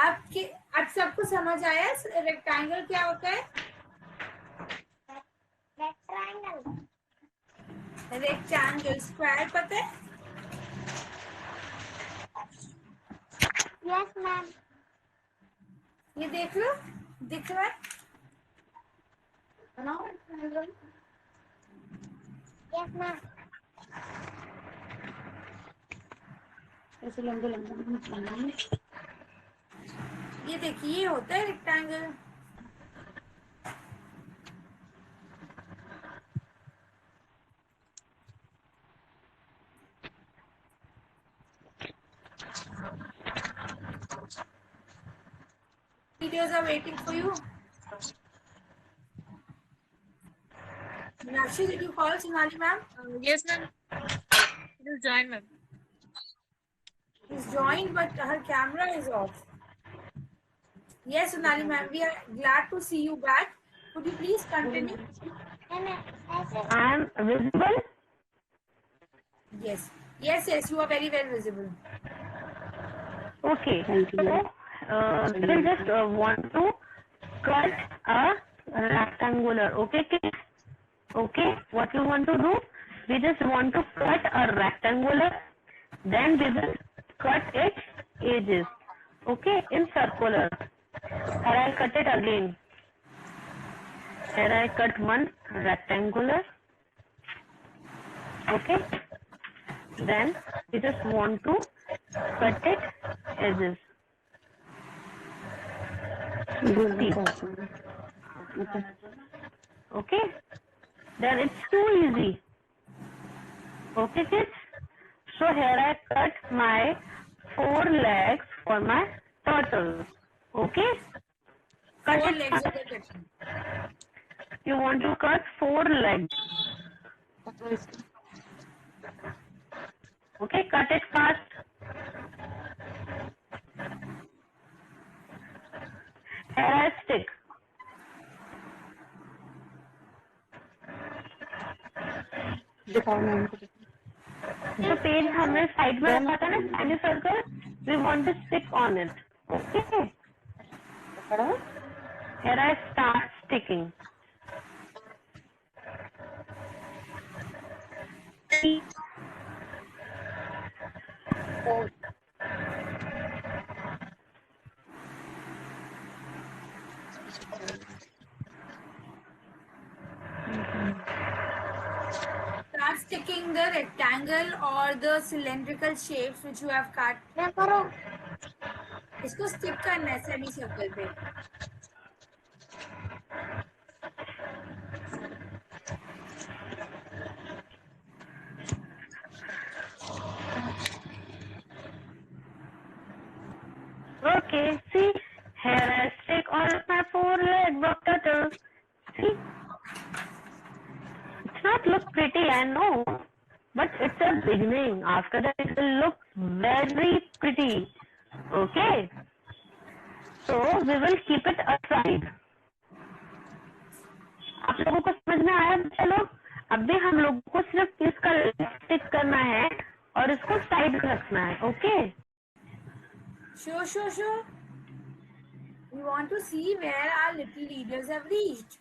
आपके अब सबको समझ आया rectangle क्या होता है? Rectangle square पता है? Yes, ma'am. ये देख लो, दिख रहा है? Yes, ma'am. ऐसे लंबे लंबे बनाना. ये देखिए, ये होता है rectangle. Videos are waiting for you. Meenakshi, did you call Sonali ma'am? Yes, ma'am. Just join, ma'am. She's joined, but her camera is off. Yes, Sonali ma'am, we are glad to see you back. Could you please continue? I am visible. Yes. Yes, yes, you are very well visible. Okay. Thank you. So, we just want to cut a rectangular. Okay, kids? Okay. What you want to do? We just want to cut a rectangular. Then we will cut its edges. Okay, in circular. Here I cut it again. Here I cut one rectangular. Okay. Then we just want to cut it edges. Okay. Okay. Then it's too easy. Okay, kids. So here I cut my 4 legs for my turtle. Okay. Cut 4 it legs fast. of the turtle. You want to cut 4 legs. Okay, cut it fast. Here I stick. दिखाओ ma'am. जो page हमें side में रखा था ना semicircle, we want to stick on it. Okay. Here I start sticking. Start sticking the rectangle or the cylindrical shapes which you have cut. मैं करो. इसको stick करना है सेमी सर्कल पे. Okay, see, here I stick all my 4 legs of turtle. See, it's not look pretty, I know, but it's a beginning. After that, it will look very pretty. Okay, so we will keep it aside. आप लोगों को समझ में आया बच्चे लोग? अब भी हम लोगों को सिर्फ इसका स्टिक करना है और इसको साइड में रखना है. Okay. Sure. We want to see where our little leaders have reached.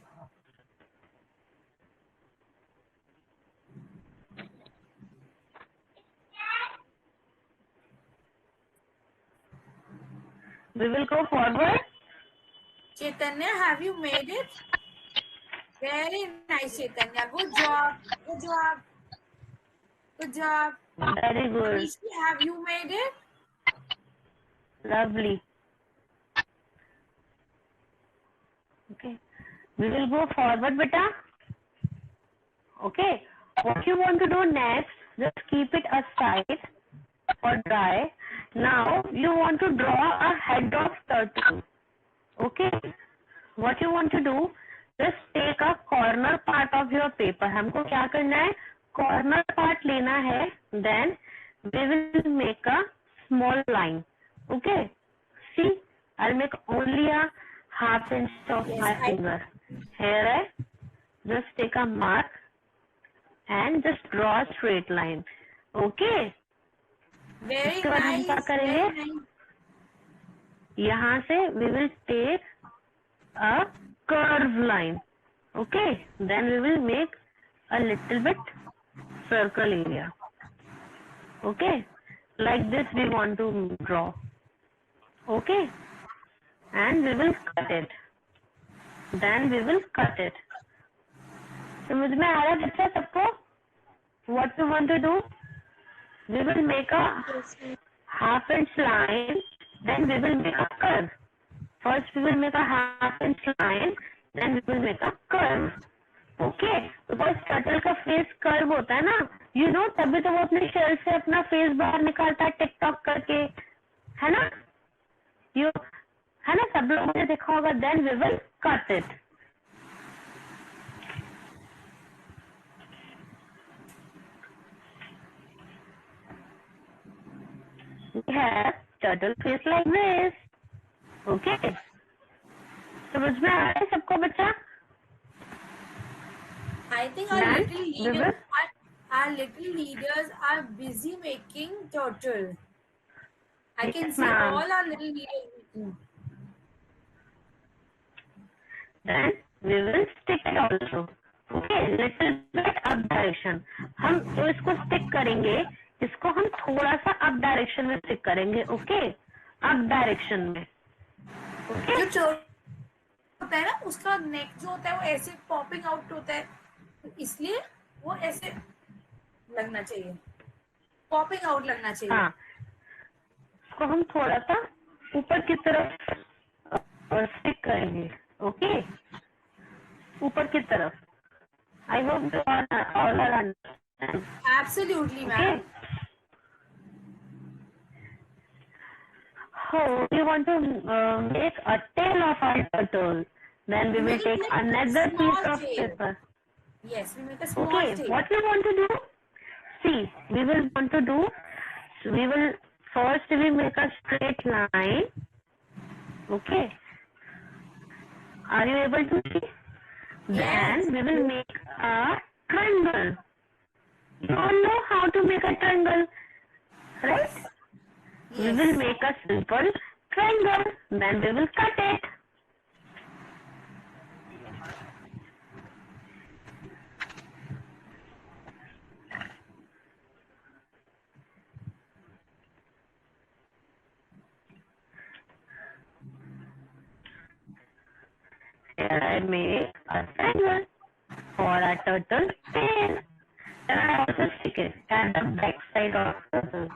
We will go forward. Chaitanya, have you made it? Very nice, Chaitanya. Good job. Very good. Rishi, have you made it? Lovely. Okay. We will go forward, beta. Okay. What you want to do next, just keep it aside for dry. Now, you want to draw a head of turtle. Okay, what you want to do, just take a corner part of your paper. हमको क्या करना है, corner part लेना है, then we will make a small line. Okay, see, I'll make only a half inch of my finger. Here I just take a mark and just draw a straight line. Okay, Very इसके बाद हम क्या nice. करेंगे, Very nice. यहाँ से we will take a curve line. Okay, then we will make a little bit circle area. Okay, like this we want to draw. Okay, and we will cut it. Then we will cut it. समझ में आ रहा है बच्चा सबको? What we want to do? We will make a half inch line. Then we will make a curve. First we will make a half inch line. Then we will make a curve. Okay? Because turtle का face curve होता है ना? You know, तभी तो वो अपने shell से अपना face बाहर निकालता है टिक-टॉक करके, है ना? You, है ना? सब लोगों ने देखा होगा. Then we will cut it. We have turtle face like this. Okay. समझ में आ रहा है सबको बच्चा? I think our Ma'am, little we will- leaders, our little leaders are busy making turtle. I can Yes, see ma'am. all our little leaders making. Then we will stick it also. Okay, little bit up direction. हम जो इसको stick करेंगे, इसको हम थोड़ा सा up direction में stick करेंगे. Okay, up direction में. Okay. जो चोर होता है ना, उसका नेक जो होता है वो ऐसे पॉपिंग आउट होता है, तो इसलिए वो ऐसे लगना चाहिए, पॉपिंग आउट लगना चाहिए. हाँ, इसको हम थोड़ा सा ऊपर की तरफ stick करेंगे. Okay, ऊपर की तरफ. I hope you all are understand. Absolutely, Okay. ma'am. So we want to make a tail of our turtle. Then we will We'll take make another small piece of tail. paper. Yes, we make a small Okay, tail. what we want to do? See, we will want to do. We will first we make a straight line. Okay. Are you able to see? Yes. Then we will make a triangle. You all know how to make a triangle, right? We Yes. will make a simple triangle. Then we will cut it. Here I make a triangle for a turtle tail. Then I also stick it at the back side of the turtle.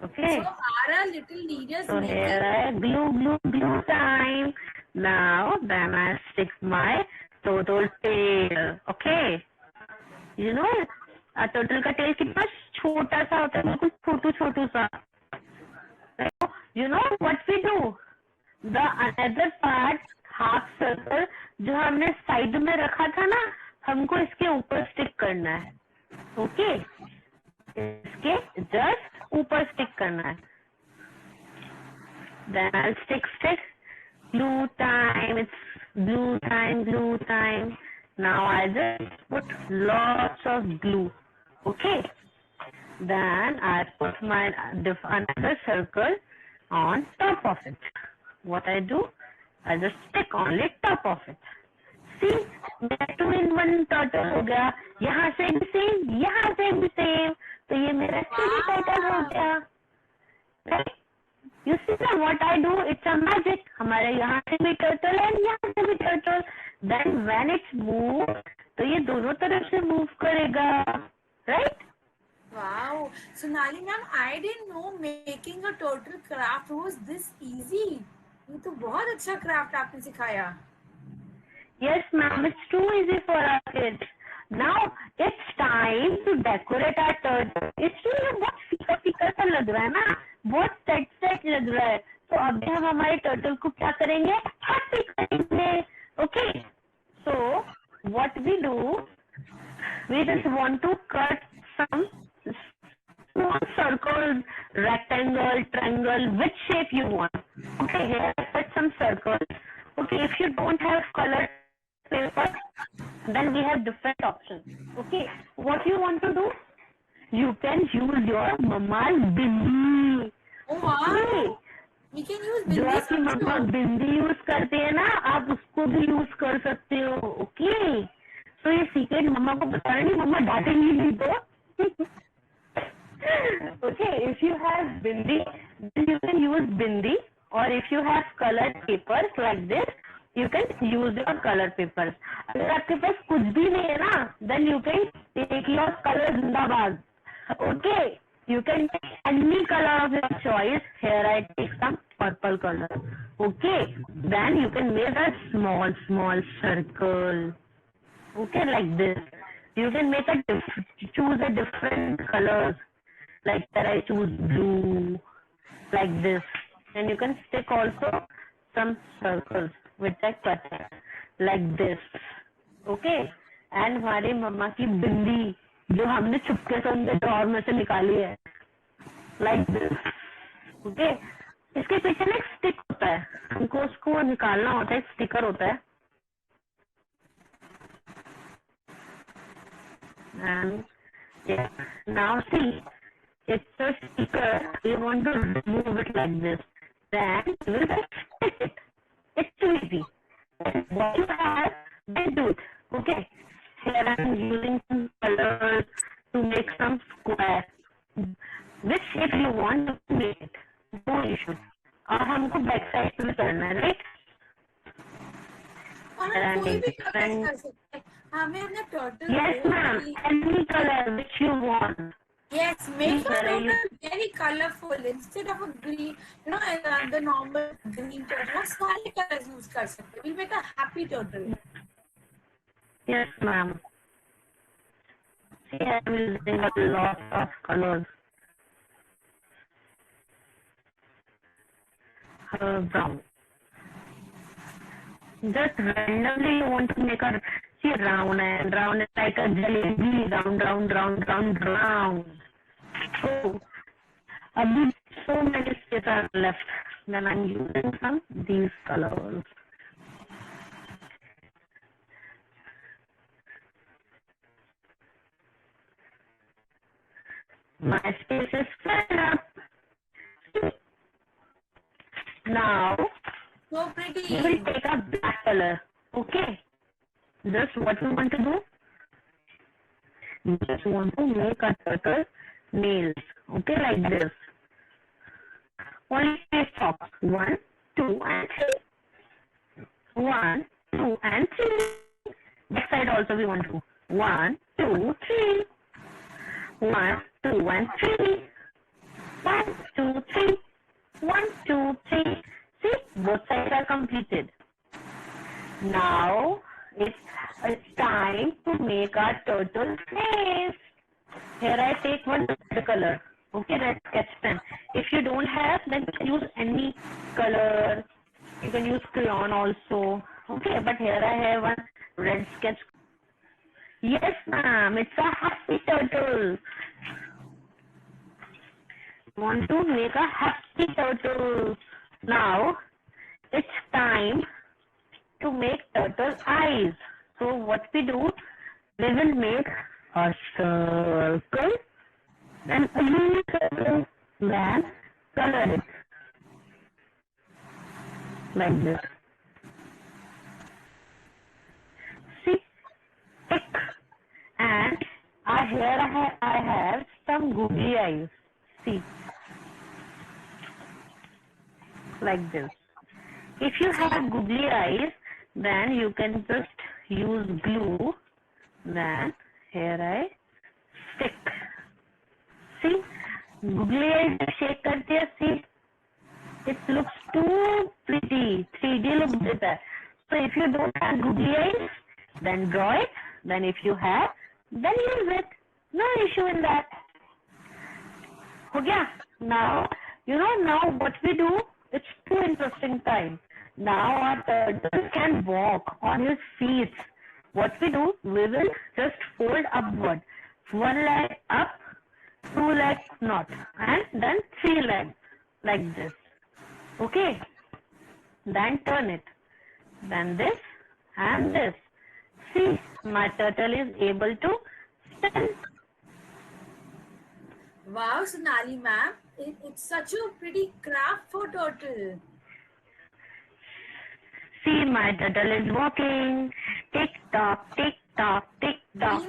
Okay. So our little leaders So making. here I glue time. Now then I stick my turtle tail. Okay. You know, a turtle का tail कितना छोटा सा होता है, बिल्कुल छोटू सा. You know what we do? The another part half circle जो हमने साइड में रखा था ना, हमको इसके ऊपर स्टिक करना है. Okay. इसके just ऊपर स्टिक करना है. Then I'll stick. Glue time. It's glue time. Now I just put lots of glue. Okay. Then I put my another circle on top of it. What I do? I just stick only top of it. See, मेरा 2-in-1 turtle हो गया. यहाँ से भी same, यहाँ से भी same. तो ये मेरा 3D turtle हो गया. Right? You see now what I do? It's a magic. हमारे यहाँ से भी turtle है, यहाँ से भी turtle. Then when it's move, तो ये दोनों तरफ से move करेगा. Right? Wow. Sonali ma'am, I didn't know making a turtle craft was this easy. ये तो बहुत अच्छा craft आपने सिखाया. Yes, ma'am. It's too easy for our kids. Now it's time to decorate our turtle. इसलिए बहुत फीका सा लग रहा है ना. बहुत सेट लग रहा है, तो अभी हम हमारे टर्टल को क्या करेंगे, हैप्पी करेंगे. Okay, so what we do, we just want to cut some small circle, rectangle, triangle, which shape you want. Okay, here I cut some circles. Okay, if you don't have colored paper, then we have different options. Okay, what you want to do? You can use your mama's bindi. Oh wow! We can use जो bindis आपकी मम्मा also. बिंदी use करते हैं ना, आप उसको भी use कर सकते हो. ओके, तो ये सीक्रेट मम्मा को बता रही, मम्मा डांटेंगी नहीं तो. Okay, if you have bindi, then you can use bindi, or if you have colored papers like this, you can use your color papers. अगर आपके पास कुछ भी नहीं है ना, then you can take your color zindabad. Okay, you can take any color of your choice. Here I take some purple color. Okay, then you can make a small circle. Okay, like this. You can make choose a different colors. Like that I choose blue, like this. And you can stick also some circles with that pattern, like this. Okay, and हमारी मम्मा की बिंदी जो हमने चुपके से उनके drawer में से निकाली है, like this. Okay, इसके पीछे ना एक स्टिक होता है, हमको उसको निकालना होता है, एक स्टिकर होता है. And yeah, now see, it's a sticker. You want to remove it like this. Then you will stick it. It's too easy. And what you have, then do it. Okay. Here I am using some colors to make some square. Which shape you want to make it. No issue. और हमको back side पे भी करना है, right? और हम कोई भी कलर कर सकते हैं. हमें अपने turtle Yes, ma'am. Any color which you want. Yes, make your Correct. turtle very colorful instead of a green, the normal green turtle. हम सारे colors use कर सकते हैं. We make a happy turtle. Yes, ma'am. See, I'm using a lot of colors. Brown. Just randomly you want to make a, see, round is like a jalebi, round. So, so many states are left. Then I'm using some these colors. My space is filled up. Now, So pretty. we will take a black color. Okay. Just what we want to do? We just want to make a turtle nails. Okay, like this. Only 3 stops. 1, 2, and 3. 1, 2, and 3. This side also we want to. 1, 2, 3. 1, 2, and 3. 1, 2, 3. 1, 2, 3. See, both sides are completed. Now it's time to make our turtle face. Here I take one red color. Okay, red sketch pen. If you don't have, then you can use any color. You can use crayon also. Okay, but here I have one red sketch. Yes, ma'am, it's a happy turtle. Want to make a happy turtle. Now it's time to make turtle eyes. So what we do, we will make a circle, then a new circle, then color it like this. See, tick. And here I have some googly eyes. See, like this. If you have googly eyes, then you can just use glue. Then here I stick. See, googly eyes shake करते हैं. See, it looks too pretty. 3D look देता है. So if you don't have googly eyes, then draw it. Then if you have, then use it. No issue in that. हो गया? Now You know, now what we do, it's too interesting time. Now our turtle can walk on his feet. What we do, we will just fold upward. One leg up, two legs not, and then three legs like this. Okay? Then turn it. Then this and this. See, my turtle is able to stand. Wow, Sonali ma'am, it's such a pretty craft for turtle. See, my turtle is walking. Tick tock, tick tock, tick tock.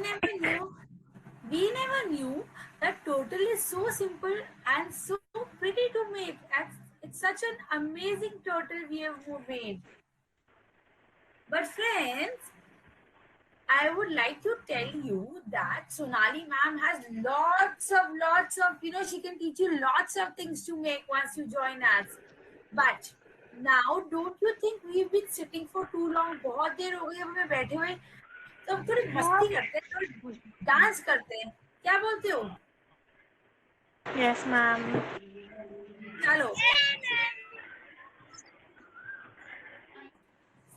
We never knew that turtle is so simple and so pretty to make. It's such an amazing turtle we have made. But friends, I would like to tell you that Sonali ma'am has lots of, she can teach you lots of things to make once you join us. But now, don't you think we've been sitting for too long? बहुत देर हो गई हमें बैठे हुए, तो हम थोड़ी मस्ती करते हैं, थोड़ी डांस करते हैं. क्या बोलते हो? Yes, ma'am. चलो.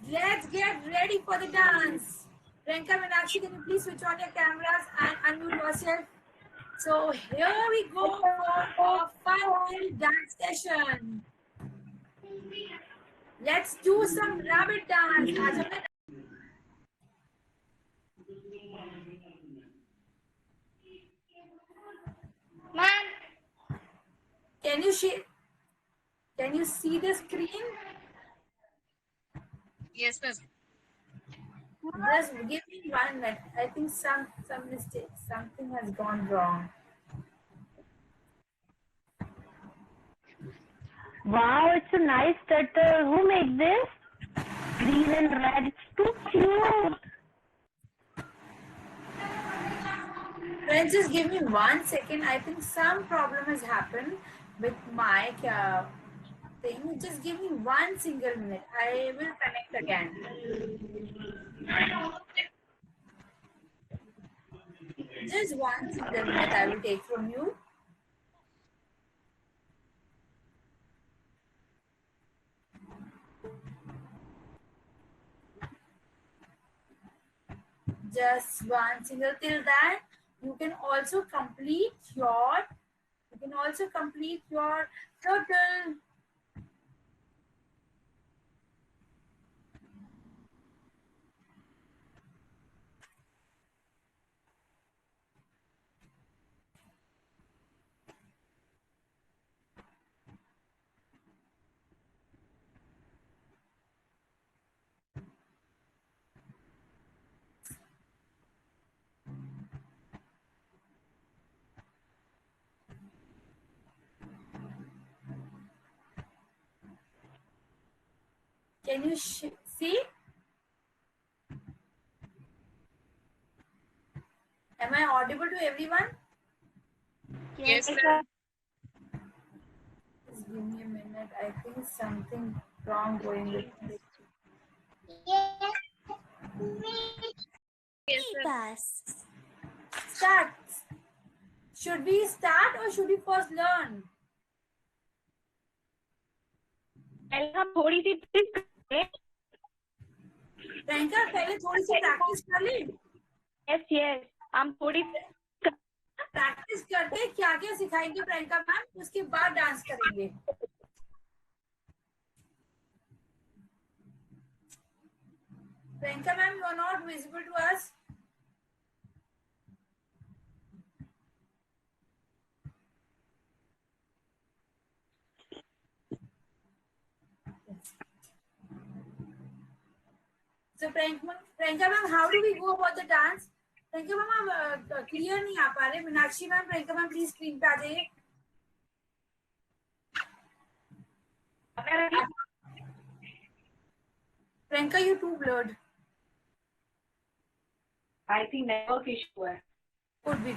Let's get ready for the dance. Priyanka, Meenakshi, can you please switch on your cameras and unmute yourself? So here we go for a fun dance session. Let's do some rabbit dance. Ma'am, Can you see the screen? Yes, ma'am. Just give me 1 minute. I think some mistake. Something has gone wrong. Wow, it's a nice turtle. Who made this? Green and red. It's too cute. Friends, just give me 1 second. I think some problem has happened with my thing. Just give me 1 single minute. I will connect again. Just 1 single minute I will take from you. Just 1 single. Till that, you can also complete your turtle. Can you see? Am I audible to everyone? Yes, ma'am. Just give me a minute. I think something wrong going with this. Yes, ma'am. Start. Should we start or should we first learn? हम थोड़ी सी प्रियंका पहले थोड़ी सी practice कर ले. Yes हम थोड़ी practice करते क्या क्या सिखाएंगे प्रियंका मैम, उसके बाद डांस करेंगे. Priyanka ma'am, you are not visible to us. So Priyanka ma'am, how do we go about the dance? Priyanka ma'am, clear नहीं आ पा रहे. Meenakshi ma'am, Priyanka ma'am please screen पे आ जाइए. Priyanka, you too blurred. I think network issue है. Could be.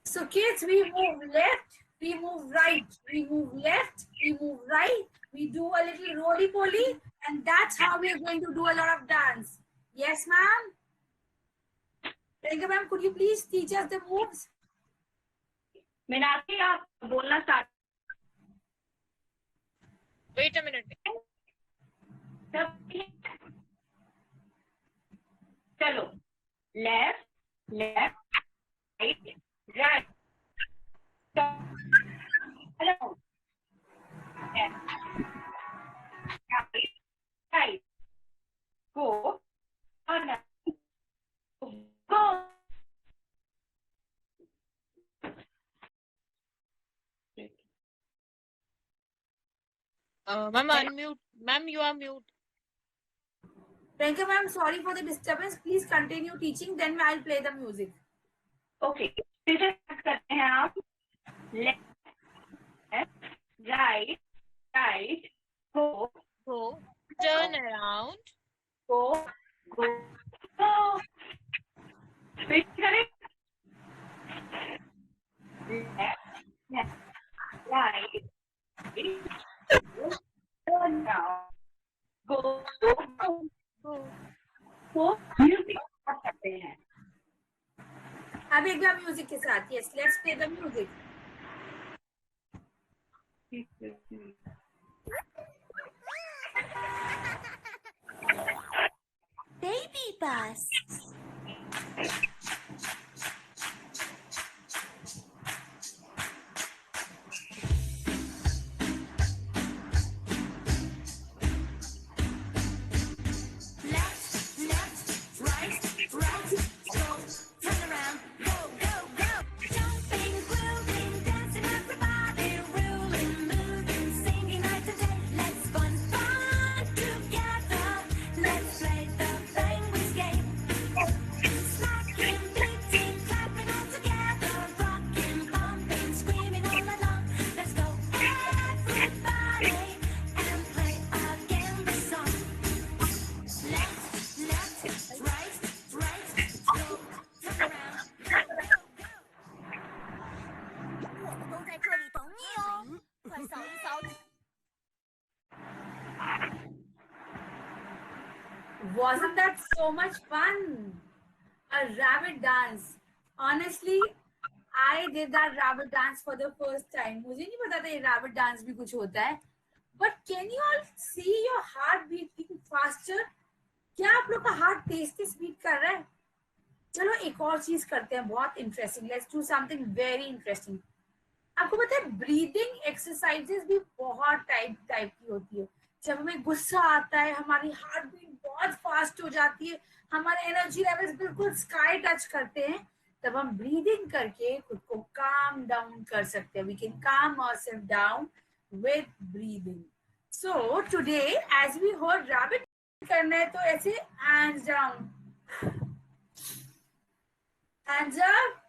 So kids, we move left, we move right, we move left, we move right, we do a little roly-poly, And that's how we are going to do a lot of dance. Yes, ma'am? Priyanka ma'am, could you please teach us the moves? Meenakshi आप बोलना start Wait a minute. चलो left left right right hello right go go Ma'am, unmute. Ma'am, you are mute. Priyanka ma'am, sorry for the disturbance. Please continue teaching, then I'll play the music. Okay फिर से start करते हैं आप left right right गो Go. Turn around. गो गो गो फिर करें left right turn down go Go. को music कर सकते हैं अब एक बार म्यूजिक के साथ. Yes, let's play the music. Baby bus. Wasn't that so much fun? A rabbit dance. Honestly, I did that rabbit dance for the first time. मुझे नहीं पता था ये rabbit dance भी कुछ होता है. But can you all see your heart beating faster? क्या आप लोग का हार्ट तेज तेज बीट कर रहा है? चलो एक और चीज करते हैं बहुत interesting. Let's do something very interesting. आपको पता है ब्रीदिंग एक्सरसाइजेस भी बहुत टाइप की होती है. जब हमें गुस्सा आता है हमारी हार्ट बीट बहुत फास्ट हो जाती है, हमारे एनर्जी लेवल्स बिल्कुल स्काई टच करते हैं, तब हम ब्रीदिंग करके खुद को काम डाउन कर सकते हैं. We can calm ourselves down with breathing. So today as we heard rabbit करना है तो ऐसे हैंड्स डाउन, हैंड्स अप.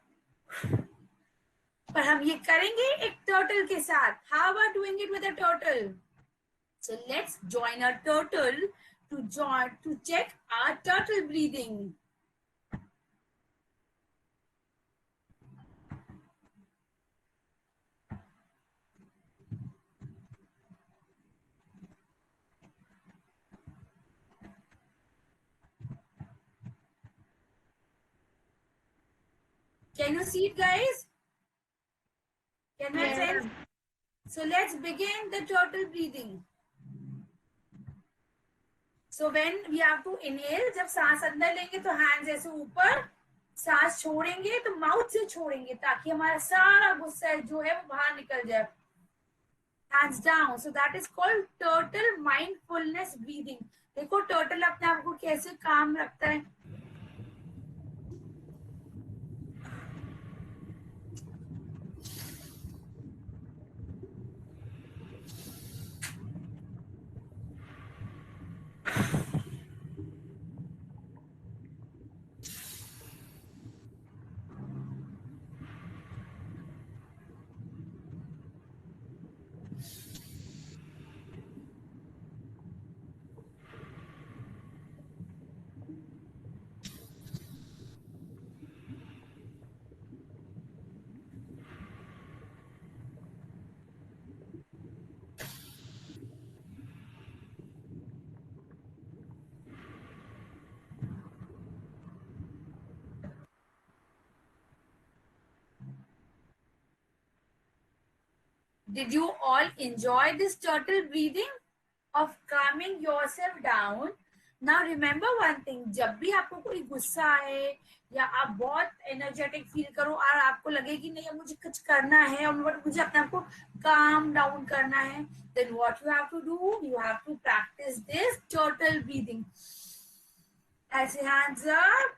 पर हम ये करेंगे एक टर्टल के साथ. How about doing it with a turtle? So let's join our turtle to check our turtle breathing. Can you see it, guys? Can my friends? So let's begin the turtle breathing. So when we have to inhale, जब सांस अंदर लेंगे तो hands ऐसे ऊपर, सांस छोड़ेंगे तो माउथ से छोड़ेंगे ताकि हमारा सारा गुस्सा जो है वो बाहर निकल जाए. Hands down. So that is called turtle mindfulness breathing. देखो turtle अपने आप को कैसे काम रखता है. Did you all enjoy this turtle breathing of calming yourself down? Now remember one thing, जब भी आपको कोई गुस्सा आए या आप बहुत एनर्जेटिक फील करो और आपको लगे कि नहीं मुझे कुछ करना है और मुझे अपने आप को calm down करना है, then what you have to do, you have to practice this turtle breathing. ऐसे hands up,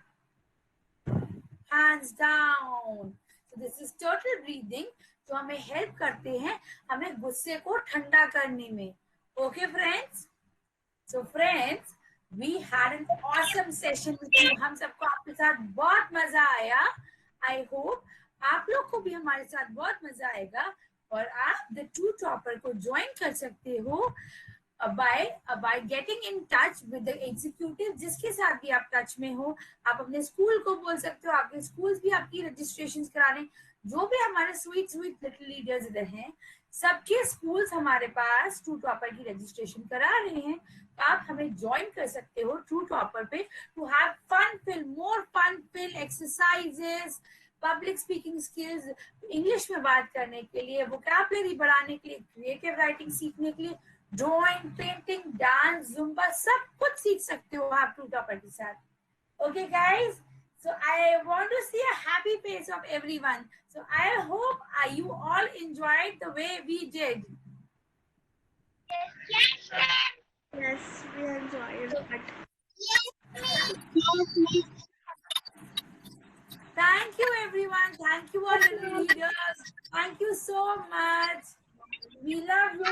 hands down. So this is turtle breathing जो हमें हेल्प करते हैं हमें गुस्से को ठंडा करने में. Okay friends? So friends, we had an awesome session with you. हम सबको आपके साथ बहुत मजा आया. I hope आप लोग को भी हमारे साथ बहुत मजा आएगा और आप The True Topper को ज्वाइन कर सकते हो by getting in touch with the executive जिसके साथ भी आप टच में हो. आप अपने स्कूल को बोल सकते हो, आपके स्कूल्स भी आपकी रजिस्ट्रेशन करा लें. जो भी हमारे स्वीट लिटिल लीडर्स इधर हैं सबके स्कूल्स हमारे पास ट्रू टॉपर की रजिस्ट्रेशन करा रहे हैं. तो आप हमें ज्वाइन कर सकते हो ट्रू टॉपर पे to have fun filled more fun filled exercises, public speaking skills, English में बात करने के लिए, वोकैबुलरी बढ़ाने के लिए, क्रिएटिव राइटिंग सीखने के लिए, ड्राइंग, पेंटिंग, डांस, जुम्बा सब कुछ सीख सकते हो आप ट्रू टॉपर के साथ. Okay guys, so I want to see a happy face of everyone. So I hope you all enjoyed the way we did. Yes, we enjoyed it. Thank you everyone. Thank you all little leaders. Thank you so much. We love you